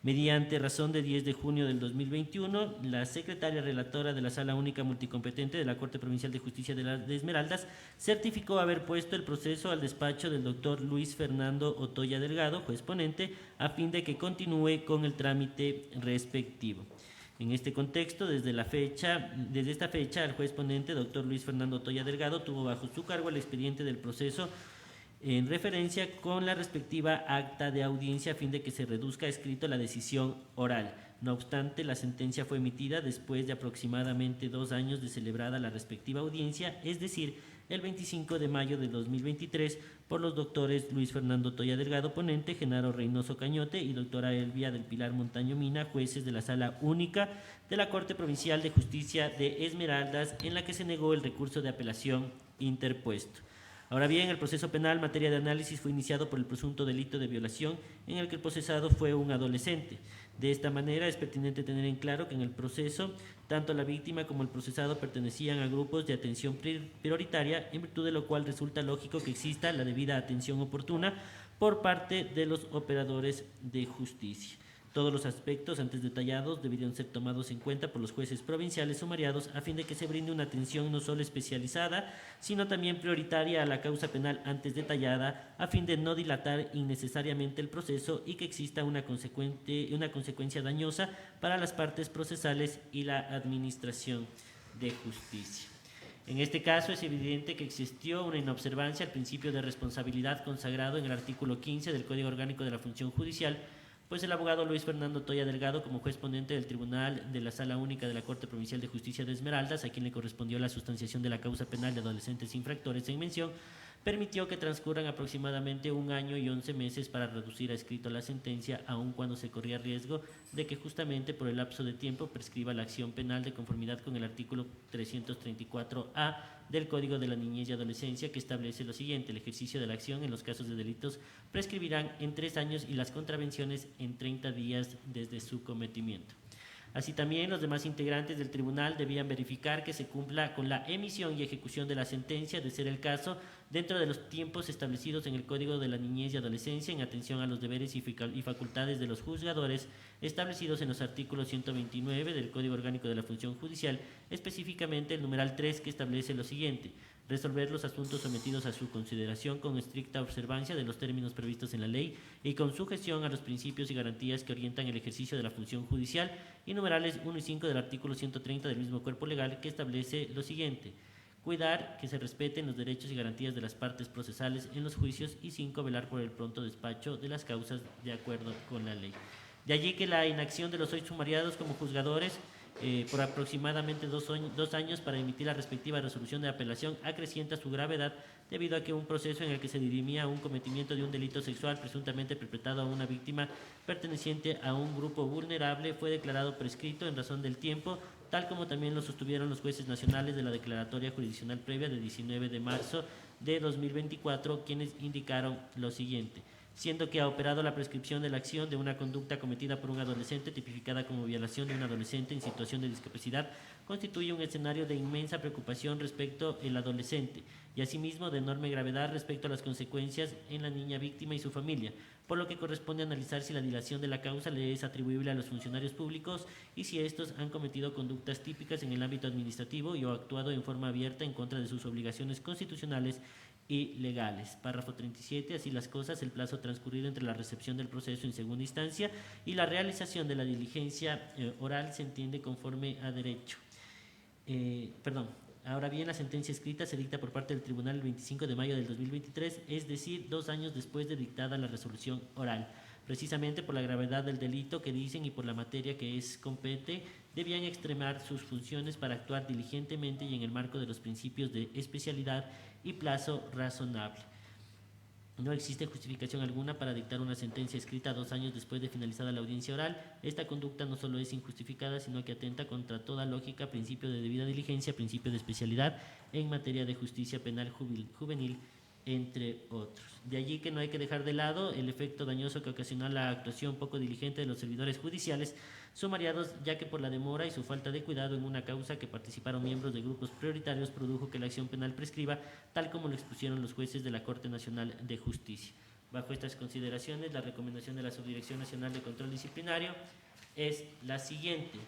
Mediante razón de 10 de junio del 2021, la secretaria relatora de la Sala Única Multicompetente de la Corte Provincial de Justicia de Esmeraldas certificó haber puesto el proceso al despacho del doctor Luis Fernando Otoya Delgado, juez ponente, a fin de que continúe con el trámite respectivo. En este contexto, desde esta fecha, el juez ponente, doctor Luis Fernando Otoya Delgado, tuvo bajo su cargo el expediente del proceso en referencia con la respectiva acta de audiencia a fin de que se reduzca a escrito la decisión oral. No obstante, la sentencia fue emitida después de aproximadamente 2 años de celebrada la respectiva audiencia, es decir, el 25 de mayo de 2023, por los doctores Luis Fernando Otoya Delgado, ponente, Genaro Reynoso Cañote y doctora Elvia del Pilar Montaño Mina, jueces de la Sala Única de la Corte Provincial de Justicia de Esmeraldas, en la que se negó el recurso de apelación interpuesto. Ahora bien, el proceso penal, materia de análisis, fue iniciado por el presunto delito de violación en el que el procesado fue un adolescente. De esta manera, es pertinente tener en claro que en el proceso, tanto la víctima como el procesado pertenecían a grupos de atención prioritaria, en virtud de lo cual resulta lógico que exista la debida atención oportuna por parte de los operadores de justicia. Todos los aspectos antes detallados deberían ser tomados en cuenta por los jueces provinciales sumariados a fin de que se brinde una atención no solo especializada, sino también prioritaria a la causa penal antes detallada, a fin de no dilatar innecesariamente el proceso y que exista una consecuencia dañosa para las partes procesales y la administración de justicia. En este caso es evidente que existió una inobservancia al principio de responsabilidad consagrado en el artículo 15 del Código Orgánico de la Función Judicial, pues el abogado Luis Fernando Otoya Delgado, como juez ponente del Tribunal de la Sala Única de la Corte Provincial de Justicia de Esmeraldas, a quien le correspondió la sustanciación de la causa penal de adolescentes infractores en mención, permitió que transcurran aproximadamente 1 año y 11 meses para reducir a escrito la sentencia, aun cuando se corría riesgo de que justamente por el lapso de tiempo prescriba la acción penal de conformidad con el artículo 334-A del Código de la Niñez y Adolescencia, que establece lo siguiente: el ejercicio de la acción en los casos de delitos prescribirán en 3 años y las contravenciones en 30 días desde su cometimiento. Así también, los demás integrantes del tribunal debían verificar que se cumpla con la emisión y ejecución de la sentencia, de ser el caso, dentro de los tiempos establecidos en el Código de la Niñez y Adolescencia, en atención a los deberes y facultades de los juzgadores establecidos en los artículos 129 del Código Orgánico de la Función Judicial, específicamente el numeral 3, que establece lo siguiente: resolver los asuntos sometidos a su consideración con estricta observancia de los términos previstos en la ley y con sujeción a los principios y garantías que orientan el ejercicio de la función judicial, y numerales 1 y 5 del artículo 130 del mismo cuerpo legal, que establece lo siguiente: cuidar que se respeten los derechos y garantías de las partes procesales en los juicios, y 5, velar por el pronto despacho de las causas de acuerdo con la ley. De allí que la inacción de los hoy sumariados como juzgadores por aproximadamente 2 años para emitir la respectiva resolución de apelación acrecienta su gravedad, debido a que un proceso en el que se dirimía un cometimiento de un delito sexual presuntamente perpetrado a una víctima perteneciente a un grupo vulnerable fue declarado prescrito en razón del tiempo, tal como también lo sostuvieron los jueces nacionales de la declaratoria jurisdiccional previa de 19 de marzo de 2024, quienes indicaron lo siguiente: siendo que ha operado la prescripción de la acción de una conducta cometida por un adolescente tipificada como violación de un adolescente en situación de discapacidad, constituye un escenario de inmensa preocupación respecto al adolescente y asimismo de enorme gravedad respecto a las consecuencias en la niña víctima y su familia, por lo que corresponde analizar si la dilación de la causa le es atribuible a los funcionarios públicos y si estos han cometido conductas típicas en el ámbito administrativo y o actuado en forma abierta en contra de sus obligaciones constitucionales y legales. Párrafo 37. Así las cosas, el plazo transcurrido entre la recepción del proceso en segunda instancia y la realización de la diligencia oral se entiende conforme a derecho. Ahora bien, la sentencia escrita se dicta por parte del tribunal el 25 de mayo del 2023, es decir, 2 años después de dictada la resolución oral. Precisamente por la gravedad del delito que dicen y por la materia que es compete, debían extremar sus funciones para actuar diligentemente y en el marco de los principios de especialidad y plazo razonable. No existe justificación alguna para dictar una sentencia escrita 2 años después de finalizada la audiencia oral. Esta conducta no solo es injustificada, sino que atenta contra toda lógica, principio de debida diligencia, principio de especialidad en materia de justicia penal juvenil, entre otros. De allí que no hay que dejar de lado el efecto dañoso que ocasionó la actuación poco diligente de los servidores judiciales sumariados, ya que por la demora y su falta de cuidado en una causa que participaron miembros de grupos prioritarios produjo que la acción penal prescriba, tal como lo expusieron los jueces de la Corte Nacional de Justicia. Bajo estas consideraciones, la recomendación de la Subdirección Nacional de Control Disciplinario es la siguiente.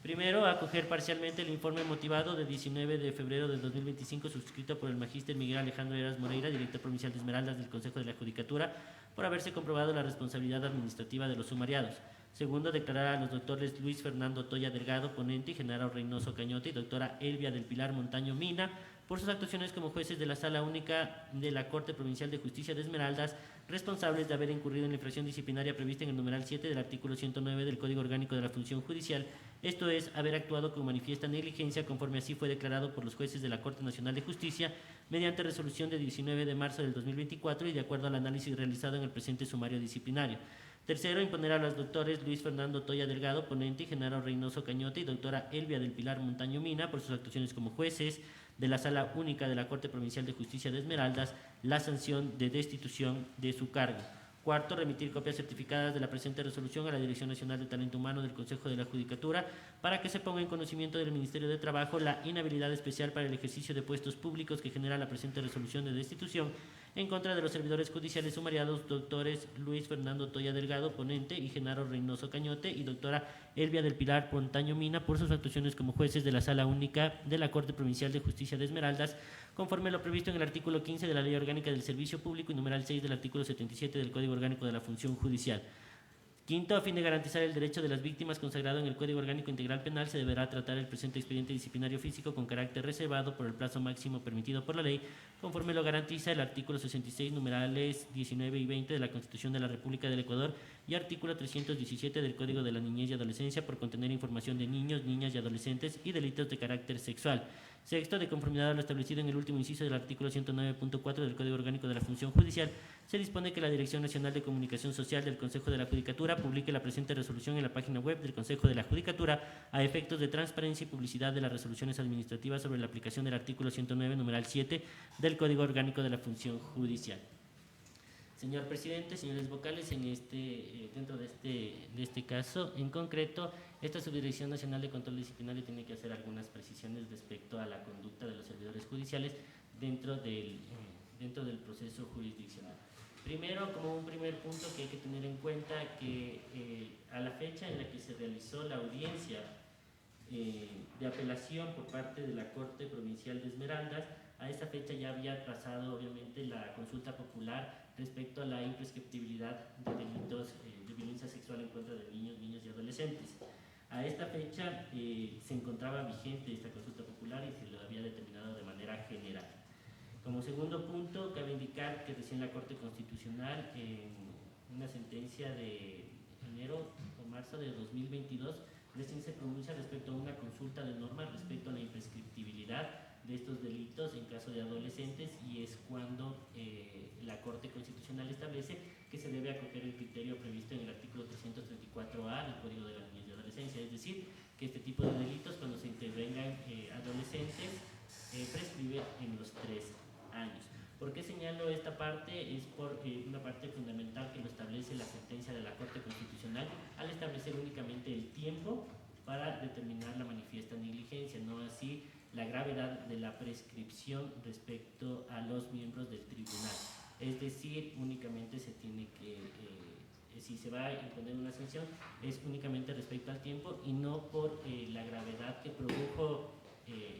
Primero, acoger parcialmente el informe motivado de 19 de febrero del 2025 suscrito por el magíster Miguel Alejandro Heras Moreira, director provincial de Esmeraldas del Consejo de la Judicatura, por haberse comprobado la responsabilidad administrativa de los sumariados. Segundo, declarar a los doctores Luis Fernando Toya Delgado, ponente, y Genaro Reynoso Cañote, y doctora Elvia del Pilar Montaño Mina, por sus actuaciones como jueces de la Sala Única de la Corte Provincial de Justicia de Esmeraldas, responsables de haber incurrido en la infracción disciplinaria prevista en el numeral 7 del artículo 109 del Código Orgánico de la Función Judicial, esto es, haber actuado con manifiesta negligencia, conforme así fue declarado por los jueces de la Corte Nacional de Justicia, mediante resolución de 19 de marzo del 2024 y de acuerdo al análisis realizado en el presente sumario disciplinario. Tercero, imponer a los doctores Luis Fernando Toya Delgado, ponente, y Genaro Reynoso Cañote, y doctora Elvia del Pilar Montaño Mina, por sus actuaciones como jueces de la Sala Única de la Corte Provincial de Justicia de Esmeraldas, la sanción de destitución de su cargo. Cuarto, remitir copias certificadas de la presente resolución a la Dirección Nacional de Talento Humano del Consejo de la Judicatura para que se ponga en conocimiento del Ministerio de Trabajo la inhabilidad especial para el ejercicio de puestos públicos que genera la presente resolución de destitución en contra de los servidores judiciales sumariados doctores Luis Fernando Toya Delgado, ponente, y Genaro Reynoso Cañote, y doctora Elvia del Pilar Montaño Mina, por sus actuaciones como jueces de la Sala Única de la Corte Provincial de Justicia de Esmeraldas, conforme a lo previsto en el artículo 15 de la Ley Orgánica del Servicio Público y numeral 6 del artículo 77 del Código Orgánico de la Función Judicial. Quinto, a fin de garantizar el derecho de las víctimas consagrado en el Código Orgánico Integral Penal, se deberá tratar el presente expediente disciplinario físico con carácter reservado por el plazo máximo permitido por la ley, conforme lo garantiza el artículo 66, numerales 19 y 20 de la Constitución de la República del Ecuador y artículo 317 del Código de la Niñez y Adolescencia, por contener información de niños, niñas y adolescentes y delitos de carácter sexual. Sexto, de conformidad a lo establecido en el último inciso del artículo 109.4 del Código Orgánico de la Función Judicial, se dispone que la Dirección Nacional de Comunicación Social del Consejo de la Judicatura publique la presente resolución en la página web del Consejo de la Judicatura a efectos de transparencia y publicidad de las resoluciones administrativas sobre la aplicación del artículo 109, numeral 7 del Código Orgánico de la Función Judicial. Señor presidente, señores vocales, dentro de este caso en concreto, esta Subdirección Nacional de Control Disciplinario tiene que hacer algunas precisiones respecto a la conducta de los servidores judiciales dentro del proceso jurisdiccional. Primero, como un primer punto que hay que tener en cuenta, que a la fecha en la que se realizó la audiencia de apelación por parte de la Corte Provincial de Esmeraldas, a esa fecha ya había pasado obviamente la consulta popular respecto a la imprescriptibilidad de delitos de violencia sexual en contra de niños, niñas y adolescentes. A esta fecha se encontraba vigente esta consulta popular y se lo había determinado de manera general. Como segundo punto, cabe indicar que recién la Corte Constitucional, en una sentencia de enero o marzo de 2022, recién se pronuncia respecto a una consulta de normas respecto a la imprescriptibilidad de estos delitos en caso de adolescentes, y es cuando la Corte Constitucional establece que se debe acoger el criterio previsto en el artículo 334A del Código de la Niñez y Adolescencia, es decir, que este tipo de delitos, cuando se intervengan adolescentes, prescribe en los 3 años. ¿Por qué señalo esta parte? Es por una parte fundamental que lo establece la sentencia de la Corte Constitucional al establecer únicamente el tiempo para determinar la manifiesta negligencia, no así la gravedad de la prescripción respecto a los miembros del tribunal. Es decir, únicamente se tiene que, si se va a imponer una sanción, es únicamente respecto al tiempo y no por la gravedad que produjo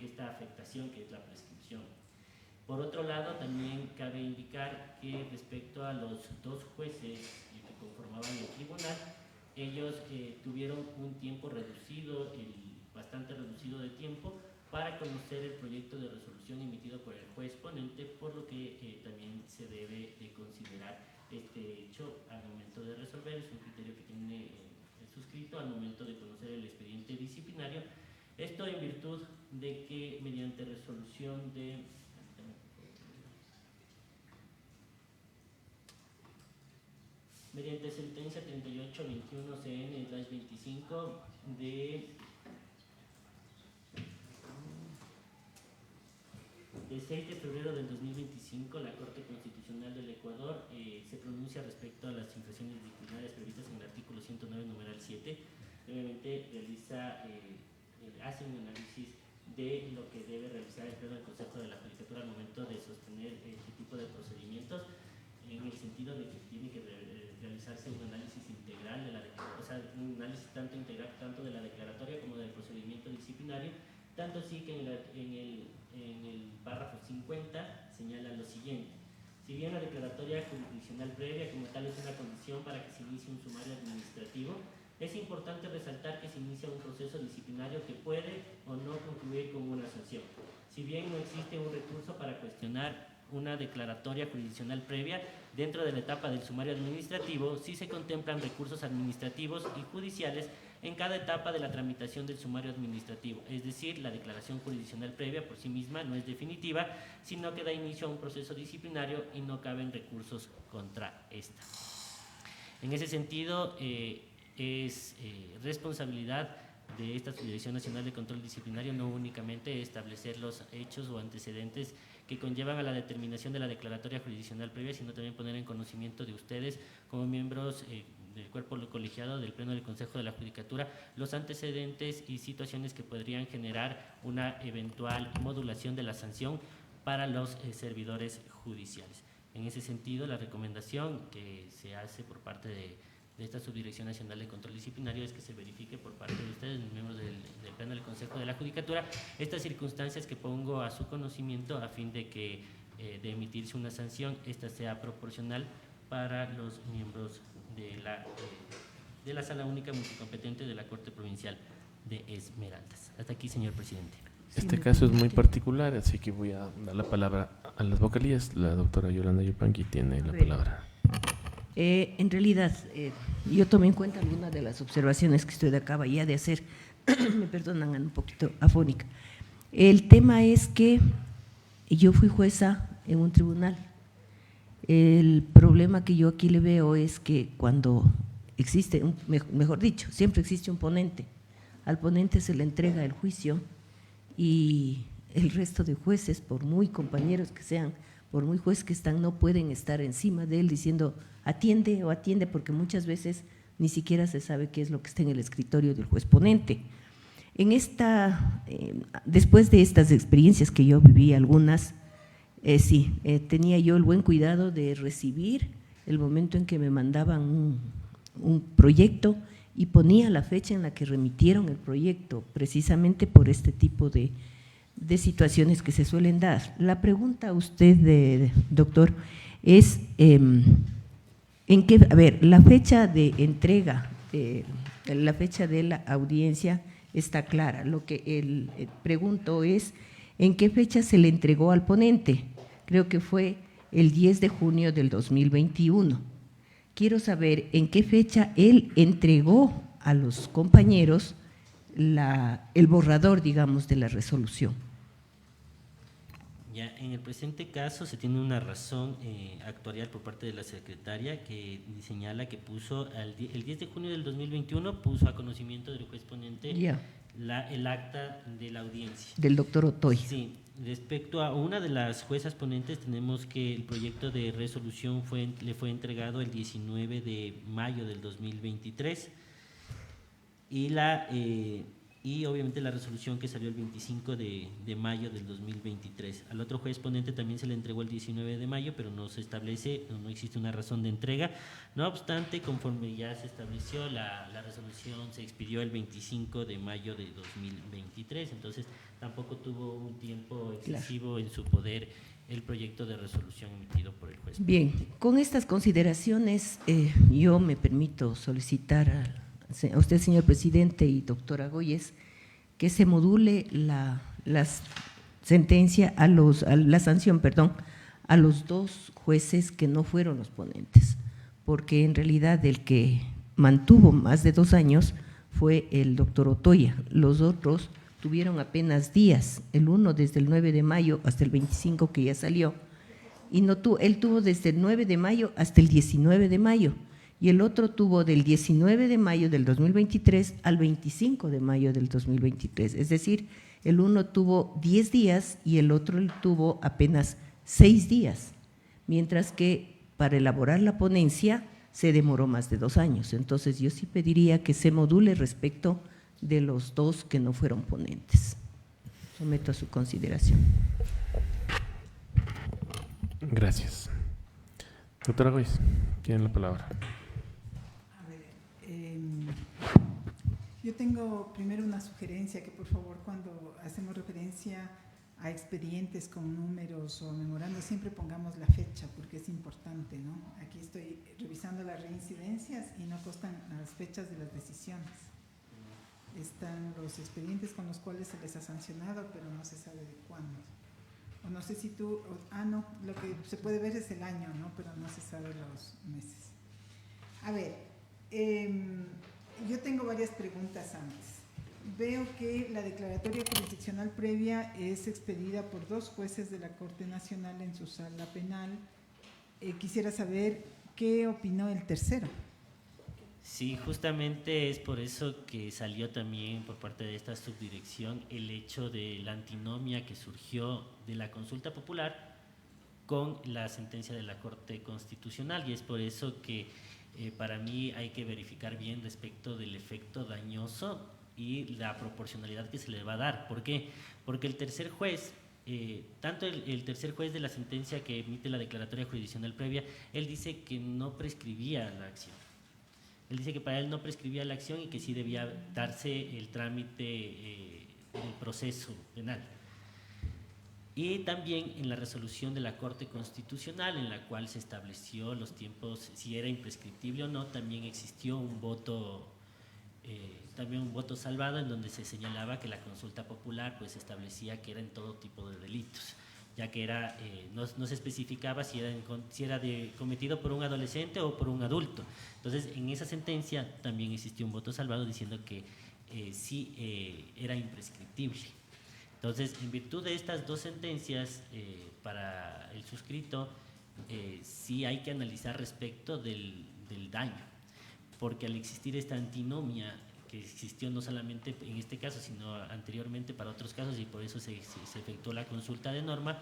esta afectación, que es la prescripción. Por otro lado, también cabe indicar que respecto a los 2 jueces que conformaban el tribunal, ellos tuvieron un tiempo reducido, bastante reducido de tiempo, para conocer el proyecto de resolución emitido por el juez ponente, por lo que también se debe de considerar este hecho al momento de resolver. Es un criterio que tiene suscrito al momento de conocer el expediente disciplinario. Esto en virtud de que mediante resolución de mediante sentencia 3821-CN-25 de 6 de febrero del 2025, la Corte Constitucional del Ecuador se pronuncia respecto a las infracciones disciplinarias previstas en el artículo 109, numeral 7. Obviamente hace un análisis de lo que debe realizar el Pleno del Consejo de la Judicatura al momento de sostener este tipo de procedimientos, en el sentido de que tiene que realizarse un análisis integral de la declaratoria, o sea, un análisis tanto integral tanto de la declaratoria como del procedimiento disciplinario, tanto así que en el párrafo 50 señala lo siguiente: si bien la declaratoria jurisdiccional previa como tal es una condición para que se inicie un sumario administrativo, es importante resaltar que se inicia un proceso disciplinario que puede o no concluir con una sanción. Si bien no existe un recurso para cuestionar una declaratoria jurisdiccional previa, dentro de la etapa del sumario administrativo sí se contemplan recursos administrativos y judiciales en cada etapa de la tramitación del sumario administrativo. Es decir, la declaración jurisdiccional previa por sí misma no es definitiva, sino que da inicio a un proceso disciplinario y no caben recursos contra esta. En ese sentido, es responsabilidad de esta Subdirección Nacional de Control Disciplinario no únicamente establecer los hechos o antecedentes que conllevan a la determinación de la declaratoria jurisdiccional previa, sino también poner en conocimiento de ustedes como miembros del cuerpo colegiado del Pleno del Consejo de la Judicatura los antecedentes y situaciones que podrían generar una eventual modulación de la sanción para los servidores judiciales. En ese sentido, la recomendación que se hace por parte de esta Subdirección Nacional de Control Disciplinario es que se verifique por parte de ustedes, miembros del Pleno del Consejo de la Judicatura, estas circunstancias que pongo a su conocimiento a fin de que de emitirse una sanción, esta sea proporcional para los miembros de la Sala Única Multicompetente de la Corte Provincial de Esmeraldas. Hasta aquí, señor presidente. Este caso es muy particular, así que voy a dar la palabra a las vocalías. La doctora Yolanda Yupanqui tiene la palabra. En realidad, yo tomé en cuenta algunas de las observaciones que usted acaba ya de hacer. Me perdonan, un poquito afónica. El tema es que yo fui jueza en un tribunal. El problema que yo aquí le veo es que cuando existe, mejor dicho, siempre existe un ponente. Al ponente se le entrega el juicio y el resto de jueces, por muy compañeros que sean, por muy juez que están, no pueden estar encima de él diciendo atiende o atiende, porque muchas veces ni siquiera se sabe qué es lo que está en el escritorio del juez ponente. Después de estas experiencias que yo viví, algunas, tenía yo el buen cuidado de recibir el momento en que me mandaban un proyecto y ponía la fecha en la que remitieron el proyecto, precisamente por este tipo de situaciones que se suelen dar. La pregunta a usted, doctor, es la fecha de entrega, la fecha de la audiencia está clara. Lo que pregunto es, ¿en qué fecha se le entregó al ponente? Creo que fue el 10 de junio del 2021. Quiero saber en qué fecha él entregó a los compañeros el borrador, digamos, de la resolución. Ya, en el presente caso se tiene una razón actuarial por parte de la secretaria que señala que puso el 10 de junio del 2021 puso a conocimiento del juez ponente el acta de la audiencia. Del doctor Otoy. Sí, respecto a una de las juezas ponentes tenemos que el proyecto de resolución le fue entregado el 19 de mayo del 2023 y obviamente la resolución que salió el 25 de mayo del 2023. Al otro juez ponente también se le entregó el 19 de mayo, pero no se establece, no existe una razón de entrega. No obstante, conforme ya se estableció, la resolución se expidió el 25 de mayo de 2023, entonces tampoco tuvo un tiempo excesivo en su poder el proyecto de resolución emitido por el juez. Bien, con estas consideraciones yo me permito solicitar a usted, señor presidente, y doctora Goyes, que se module la sanción a los dos jueces que no fueron los ponentes, porque en realidad el que mantuvo más de 2 años fue el doctor Otoya. Los otros tuvieron apenas días, el uno desde el 9 de mayo hasta el 25 que ya salió, y él tuvo desde el 9 de mayo hasta el 19 de mayo. y el otro tuvo del 19 de mayo del 2023 al 25 de mayo del 2023. Es decir, el uno tuvo 10 días y el otro tuvo apenas 6 días, mientras que para elaborar la ponencia se demoró más de 2 años. Entonces, yo sí pediría que se module respecto de los dos que no fueron ponentes. Someto a su consideración. Gracias. Doctora Goiz, tiene la palabra. A ver, yo tengo primero una sugerencia, que por favor cuando hacemos referencia a expedientes con números o memorandos siempre pongamos la fecha, porque es importante, ¿no? Aquí estoy revisando las reincidencias y no constan las fechas de las decisiones. Están los expedientes con los cuales se les ha sancionado, pero no se sabe de cuándo. O no sé si tú, no, lo que se puede ver es el año, ¿no? Pero no se sabe los meses. A ver, yo tengo varias preguntas antes. Veo que la declaratoria jurisdiccional previa es expedida por 2 jueces de la Corte Nacional en su sala penal. Quisiera saber qué opinó el tercero. Sí, justamente es por eso que salió también por parte de esta subdirección el hecho de la antinomia que surgió de la consulta popular con la sentencia de la Corte Constitucional, y es por eso que para mí hay que verificar bien respecto del efecto dañoso y la proporcionalidad que se le va a dar. ¿Por qué? Porque el tercer juez, tanto el tercer juez de la sentencia que emite la declaratoria jurisdiccional previa, él dice que no prescribía la acción. Él dice que para él no prescribía la acción y que sí debía darse el trámite del proceso penal. Y también en la resolución de la Corte Constitucional, en la cual se estableció los tiempos, si era imprescriptible o no, también existió un voto salvado, en donde se señalaba que la consulta popular pues establecía que era en todo tipo de delitos, ya que era, no se especificaba si era cometido por un adolescente o por un adulto. Entonces, en esa sentencia también existió un voto salvado diciendo que sí era imprescriptible. Entonces, en virtud de estas 2 sentencias, para el suscrito, sí hay que analizar respecto del daño, porque al existir esta antinomia que existió no solamente en este caso, sino anteriormente para otros casos, y por eso se efectuó la consulta de norma,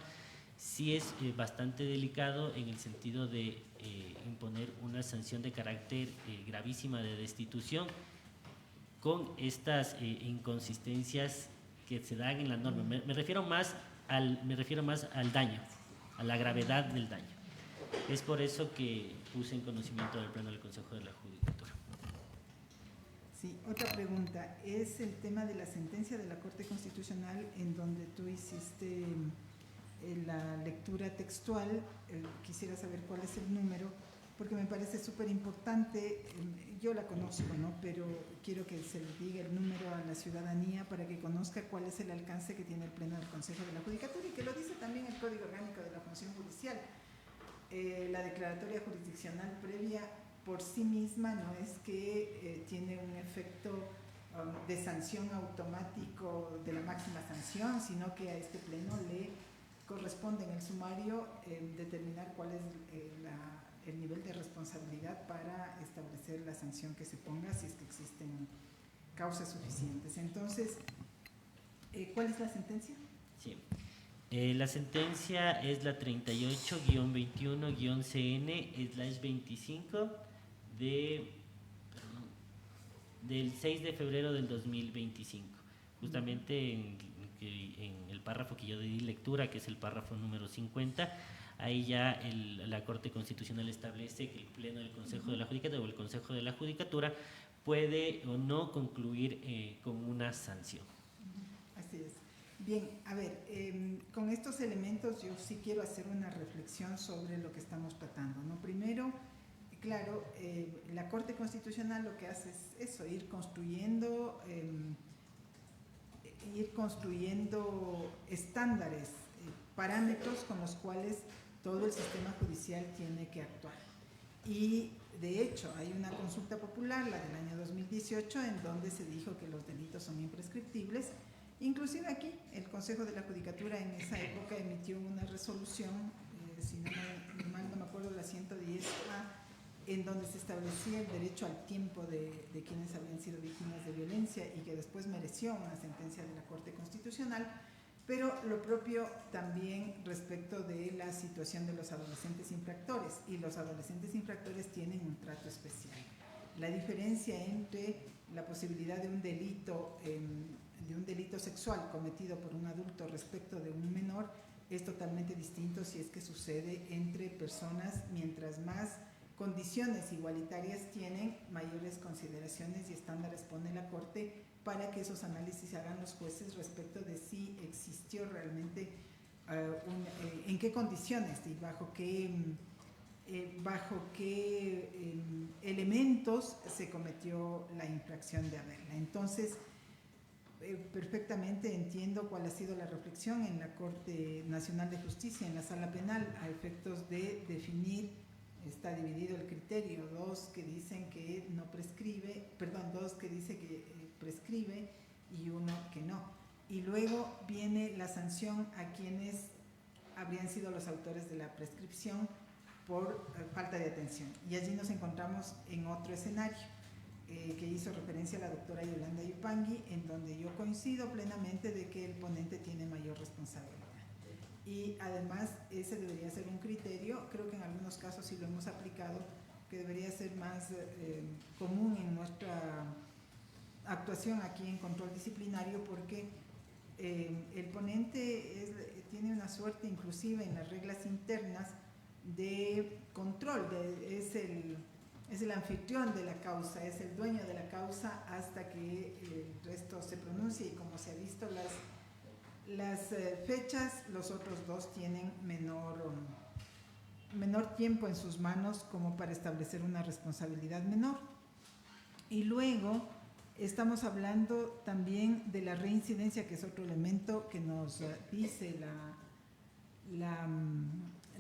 sí es bastante delicado en el sentido de imponer una sanción de carácter gravísima de destitución con estas inconsistencias que se dan en la norma. Me refiero más al daño, a la gravedad del daño. Es por eso que puse en conocimiento del Pleno del Consejo de la Judicatura. Sí, otra pregunta. Es el tema de la sentencia de la Corte Constitucional, en donde tú hiciste la lectura textual. Quisiera saber cuál es el número, porque me parece súper importante. Yo la conozco, ¿no? Pero quiero que se le diga el número a la ciudadanía para que conozca cuál es el alcance que tiene el Pleno del Consejo de la Judicatura, y que lo dice también el Código Orgánico de la Función Judicial. La declaratoria jurisdiccional previa por sí misma no es que tiene un efecto de sanción automático de la máxima sanción, sino que a este pleno le corresponde en el sumario determinar cuál es el nivel de responsabilidad para establecer la sanción que se ponga, si es que existen causas suficientes. Entonces, ¿cuál es la sentencia? Sí. La sentencia es la 38-21-CN/25 del 6 de febrero del 2025. Justamente en el párrafo que yo di lectura, que es el párrafo número 50, ahí ya la Corte Constitucional establece que el Pleno del Consejo de la Judicatura o el Consejo de la Judicatura puede o no concluir con una sanción. Así es. Bien, a ver, con estos elementos yo sí quiero hacer una reflexión sobre lo que estamos tratando, ¿no? Primero, claro, la Corte Constitucional lo que hace es eso, ir construyendo estándares, parámetros con los cuales todo el sistema judicial tiene que actuar. Y de hecho hay una consulta popular, la del año 2018, en donde se dijo que los delitos son imprescriptibles. Inclusive aquí el Consejo de la Judicatura en esa época emitió una resolución, si no mal no me acuerdo, la 110A, en donde se establecía el derecho al tiempo de quienes habían sido víctimas de violencia y que después mereció una sentencia de la Corte Constitucional, pero lo propio también respecto de la situación de los adolescentes infractores, y los adolescentes infractores tienen un trato especial. La diferencia entre la posibilidad de un delito sexual cometido por un adulto respecto de un menor es totalmente distinto si es que sucede entre personas. Mientras más condiciones igualitarias tienen, mayores consideraciones y estándares pone la Corte para que esos análisis se hagan los jueces respecto de si existió realmente en qué condiciones y bajo qué elementos se cometió la infracción de haberla. Entonces, perfectamente entiendo cuál ha sido la reflexión en la Corte Nacional de Justicia, en la Sala Penal, a efectos de definir. Está dividido el criterio, dos que dicen que no prescribe, dos que dice que prescribe y uno que no. Y luego viene la sanción a quienes habrían sido los autores de la prescripción por falta de atención. Y allí nos encontramos en otro escenario que hizo referencia a la doctora Yolanda Yupangui, en donde yo coincido plenamente de que el ponente tiene mayor responsabilidad. Y además ese debería ser un criterio, creo que en algunos casos sí lo hemos aplicado, que debería ser más común en nuestra actuación aquí en control disciplinario, porque el ponente tiene una suerte inclusive en las reglas internas de control, es el anfitrión de la causa, es el dueño de la causa hasta que el resto se pronuncie, y como se ha visto las fechas, los otros dos tienen menor tiempo en sus manos como para establecer una responsabilidad menor. Y luego estamos hablando también de la reincidencia, que es otro elemento que nos dice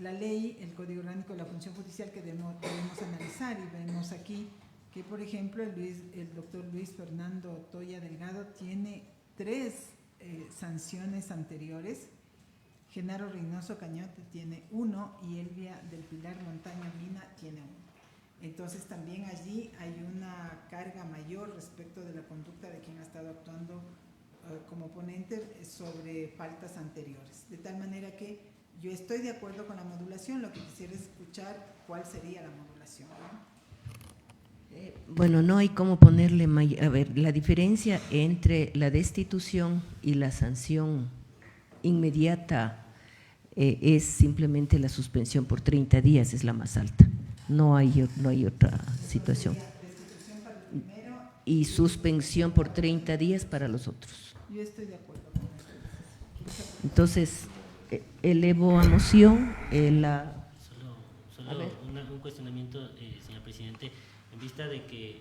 la ley, el Código Orgánico de la Función Judicial, que debemos analizar. Y vemos aquí que, por ejemplo, el doctor Luis Fernando Toya Delgado tiene 3 sanciones anteriores, Genaro Reynoso Cañote tiene 1 y Elvia del Pilar Montaño Mina tiene 1. Entonces también allí hay una carga mayor respecto de la conducta de quien ha estado actuando como ponente sobre faltas anteriores. De tal manera que yo estoy de acuerdo con la modulación, lo que quisiera es escuchar cuál sería la modulación, ¿no? Bueno, no hay cómo ponerle a ver, la diferencia entre la destitución y la sanción inmediata es simplemente la suspensión por 30 días, es la más alta. No hay otra situación. Destitución para el primero Y suspensión por 30 días para los otros. Yo estoy de acuerdo con eso. Entonces, elevo a moción Solo un cuestionamiento, señor presidente, en vista de que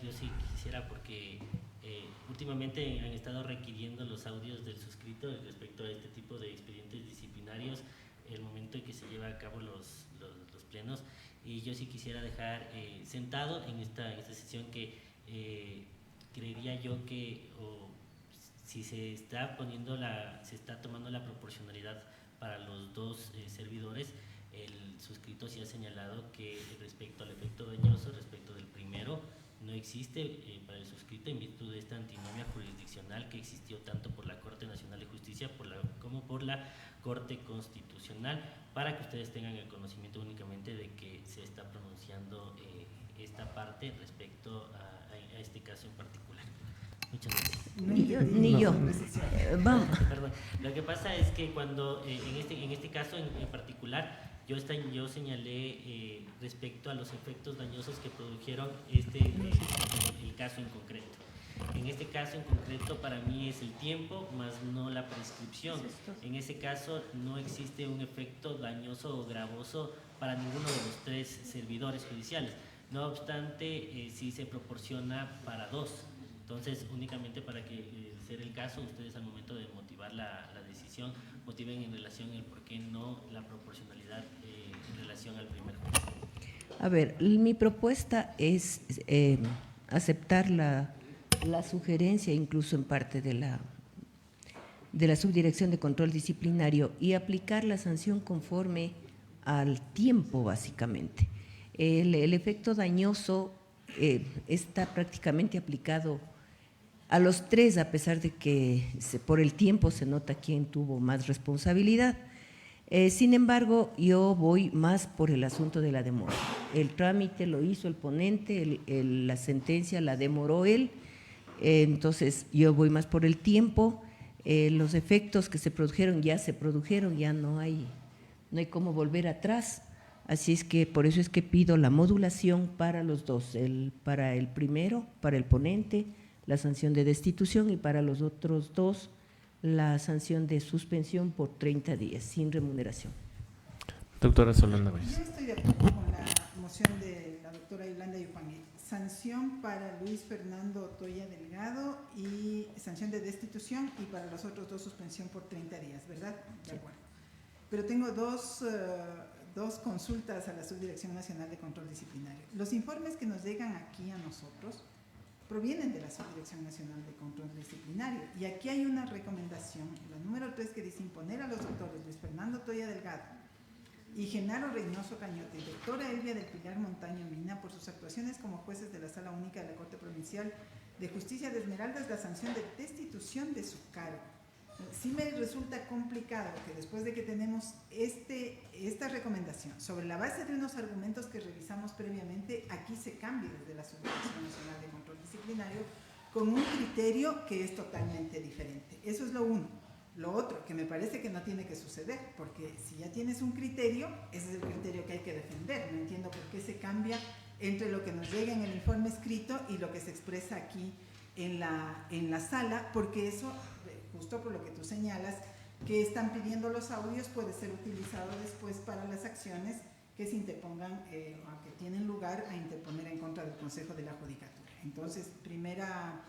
yo sí quisiera, porque últimamente han estado requiriendo los audios del suscrito respecto a este tipo de expedientes disciplinarios, el momento en que se lleva a cabo los plenos, y yo sí quisiera dejar sentado en esta sesión que creería yo que si se está tomando la proporcionalidad para los dos servidores, el suscrito sí ha señalado que respecto al efecto dañoso, respecto del primero, no existe para el suscrito en virtud de esta antinomia jurisdiccional que existió tanto por la Corte Nacional de Justicia como por la Corte Constitucional, para que ustedes tengan el conocimiento únicamente de que se está pronunciando esta parte respecto a este caso en particular. Muchas gracias. Ni yo. Vamos. Perdón. Lo que pasa es que cuando en este caso en particular yo señalé respecto a los efectos dañosos que produjeron el caso en concreto. En este caso en concreto para mí es el tiempo, más no la prescripción. En ese caso no existe un efecto dañoso o gravoso para ninguno de los 3 servidores judiciales. No obstante, sí se proporciona para 2. Entonces, únicamente para que sea el caso, ustedes al momento de motivar la decisión, motiven en relación el por qué no la proporcionalidad en relación al primer juez. A ver, mi propuesta es aceptar la sugerencia, incluso en parte de la Subdirección de Control Disciplinario, y aplicar la sanción conforme al tiempo, básicamente. el efecto dañoso está prácticamente aplicado a los tres, a pesar de que por el tiempo se nota quién tuvo más responsabilidad. Sin embargo, yo voy más por el asunto de la demora. El trámite lo hizo el ponente, la sentencia la demoró él, entonces yo voy más por el tiempo. Los efectos que se produjeron, ya no hay cómo volver atrás. Así es que por eso es que pido la modulación para los dos, para el primero, para el ponente, la sanción de destitución, y para los otros dos, la sanción de suspensión por 30 días, sin remuneración. Doctora Solana Valles. Yo estoy de acuerdo con la moción de la doctora Yolanda Yupanqui. Sanción para Luis Fernando Toya Delgado y sanción de destitución, y para los otros dos suspensión por 30 días, ¿verdad? De acuerdo. Pero tengo dos consultas a la Subdirección Nacional de Control Disciplinario. Los informes que nos llegan aquí a nosotros provienen de la Subdirección Nacional de Control Disciplinario, y aquí hay una recomendación, la número 3, que dice imponer a los doctores Luis Fernando Toya Delgado y Genaro Reynoso Cañote y doctora Elvia del Pilar Montaño Mina por sus actuaciones como jueces de la Sala Única de la Corte Provincial de Justicia de Esmeraldas la sanción de destitución de su cargo. Sí me resulta complicado que después de que tenemos esta recomendación sobre la base de unos argumentos que revisamos previamente, aquí se cambie desde la Subdirección Nacional de Control Disciplinario con un criterio que es totalmente diferente. Eso es lo uno. Lo otro, que me parece que no tiene que suceder, porque si ya tienes un criterio, ese es el criterio que hay que defender. No entiendo por qué se cambia entre lo que nos llega en el informe escrito y lo que se expresa aquí en la sala, porque eso, justo por lo que tú señalas, que están pidiendo los audios, puede ser utilizado después para las acciones que se interpongan o que tienen lugar a interponer en contra del Consejo de la Judicatura. Entonces, primera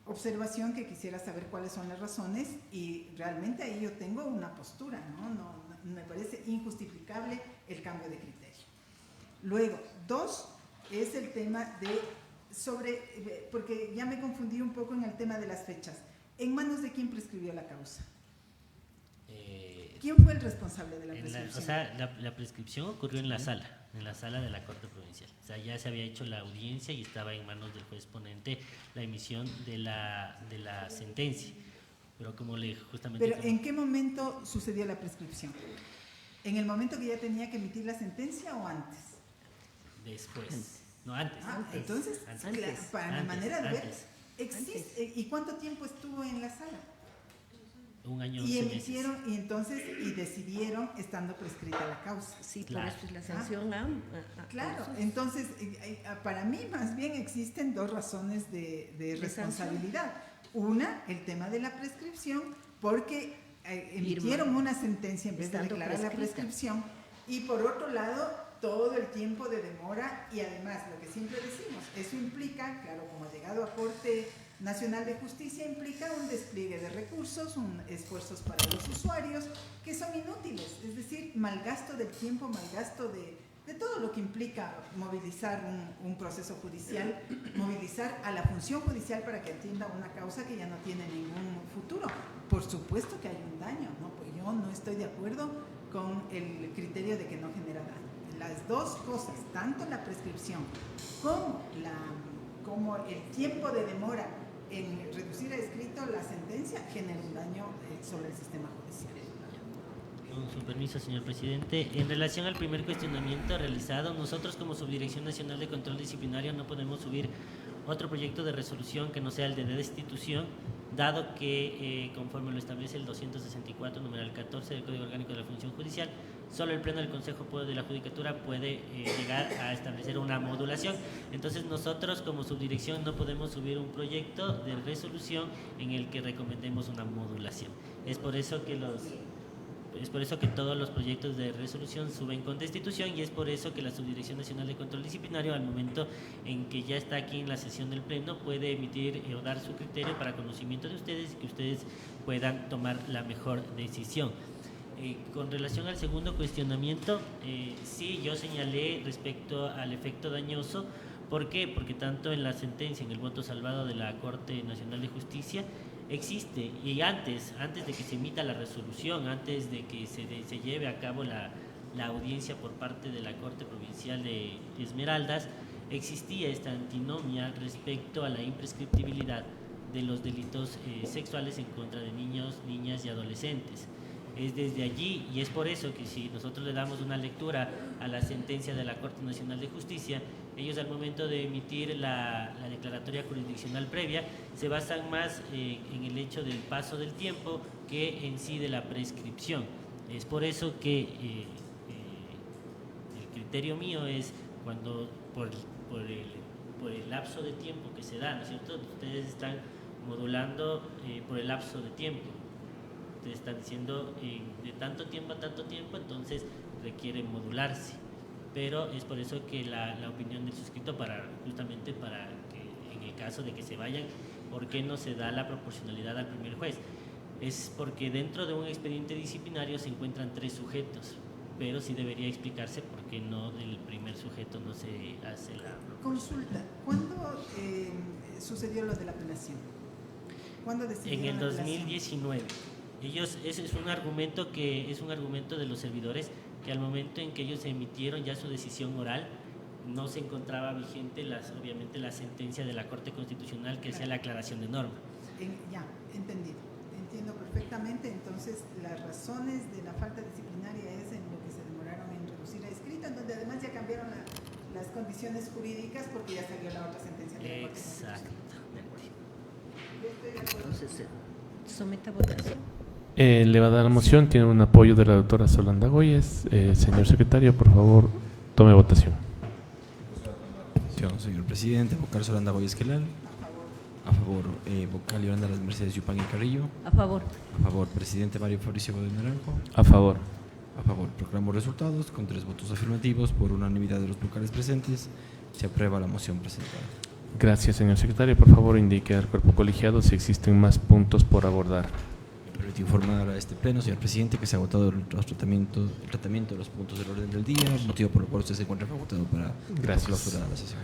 observación, que quisiera saber cuáles son las razones, y realmente ahí yo tengo una postura, no me parece injustificable el cambio de criterio. Luego, dos, es el tema porque ya me confundí un poco en el tema de las fechas. ¿En manos de quién prescribió la causa? ¿Quién fue el responsable de la prescripción? La prescripción ocurrió en la sala de la Corte Provincial. O sea, ya se había hecho la audiencia y estaba en manos del juez ponente la emisión de la sentencia. Pero Pero ¿en qué momento sucedió la prescripción? ¿En el momento que ya tenía que emitir la sentencia o antes? Después. No, antes. Entonces, antes. Para mi manera de ver, Antes. ¿Y cuánto tiempo estuvo en la sala? Un año, Y 11 meses. y decidieron estando prescrita la causa. Sí, Claro. por eso es la sanción. Claro, entonces para mí más bien existen dos razones de responsabilidad. Una, el tema de la prescripción, porque emitieron una sentencia en vez de Estando declarar la prescrita. prescripción, y por otro lado, todo el tiempo de demora, y además, lo que siempre decimos, eso implica, claro, como ha llegado a Corte Nacional de Justicia, implica un despliegue de recursos, esfuerzos para los usuarios, que son inútiles, es decir, malgasto del tiempo, malgasto de todo lo que implica movilizar un proceso judicial, movilizar a la función judicial para que atienda una causa que ya no tiene ningún futuro. Por supuesto que hay un daño, ¿no? Pues yo no estoy de acuerdo con el criterio de que no genera daño. Las dos cosas, tanto la prescripción como el tiempo de demora en reducir a escrito la sentencia, genera un daño sobre el sistema judicial. Con su permiso, señor presidente. En relación al primer cuestionamiento realizado, nosotros como Subdirección Nacional de Control Disciplinario no podemos subir otro proyecto de resolución que no sea el de destitución, dado que, conforme lo establece el 264, numeral 14 del Código Orgánico de la Función Judicial, solo el Pleno del Consejo de la Judicatura puede llegar a establecer una modulación. Entonces nosotros como subdirección no podemos subir un proyecto de resolución en el que recomendemos una modulación. Es por eso que todos los proyectos de resolución suben con destitución, y es por eso que la Subdirección Nacional de Control Disciplinario, al momento en que ya está aquí en la sesión del Pleno, puede emitir o dar su criterio para conocimiento de ustedes y que ustedes puedan tomar la mejor decisión. Con relación al segundo cuestionamiento, sí, yo señalé respecto al efecto dañoso. ¿Por qué? Porque tanto en la sentencia, en el voto salvado de la Corte Nacional de Justicia, existe, y antes de que se emita la resolución, antes de que se lleve a cabo la audiencia por parte de la Corte Provincial de Esmeraldas, existía esta antinomia respecto a la imprescriptibilidad de los delitos sexuales en contra de niños, niñas y adolescentes. Es desde allí, y es por eso que si nosotros le damos una lectura a la sentencia de la Corte Nacional de Justicia, ellos al momento de emitir la declaratoria jurisdiccional previa se basan más en el hecho del paso del tiempo que en sí de la prescripción. Es por eso que el criterio mío es cuando por el lapso de tiempo que se da, ¿no es cierto? Ustedes están modulando por el lapso de tiempo. Ustedes están diciendo de tanto tiempo a tanto tiempo, entonces requiere modularse. Pero es por eso que la opinión del suscrito, justamente para que en el caso de que se vayan, ¿por qué no se da la proporcionalidad al primer juez? Es porque dentro de un expediente disciplinario se encuentran 3 sujetos, pero sí debería explicarse por qué no del primer sujeto no se hace la proporcionalidad. Consulta, ¿cuándo sucedió lo de la apelación? ¿Cuándo decidieron En el la apelación? 2019. Ese es un argumento de los servidores, que al momento en que ellos emitieron ya su decisión oral, no se encontraba vigente obviamente la sentencia de la Corte Constitucional que hacía la aclaración de norma. Ya, entendido. Entiendo perfectamente. Entonces, las razones de la falta disciplinaria es en lo que se demoraron en reducir a escrito, en donde además ya cambiaron las condiciones jurídicas porque ya salió la otra sentencia de la Corte Constitucional. Exactamente. Entonces, someta a votación. Le va a dar la moción, tiene un apoyo de la doctora Solanda Goyes. Señor secretario, por favor, tome votación. Señor presidente, vocal Solanda Goyes Quelal. A favor, vocal Yolanda Las Mercedes Yupanqui Carrillo. A favor. A favor, presidente Mario Fabricio Godoy Naranjo. A favor. A favor, proclamo resultados con 3 votos afirmativos por unanimidad de los vocales presentes. Se aprueba la moción presentada. Gracias, señor secretario. Por favor, indique al cuerpo colegiado si existen más puntos por abordar. Me permite informar a este pleno, señor presidente, que se ha agotado el tratamiento de los puntos del orden del día, motivo por el cual usted se encuentra facultado para clausurar la sesión.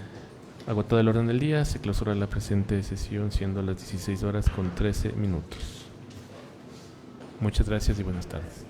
Agotado el orden del día, se clausura la presente sesión siendo las 16 horas con 13 minutos. Muchas gracias y buenas tardes.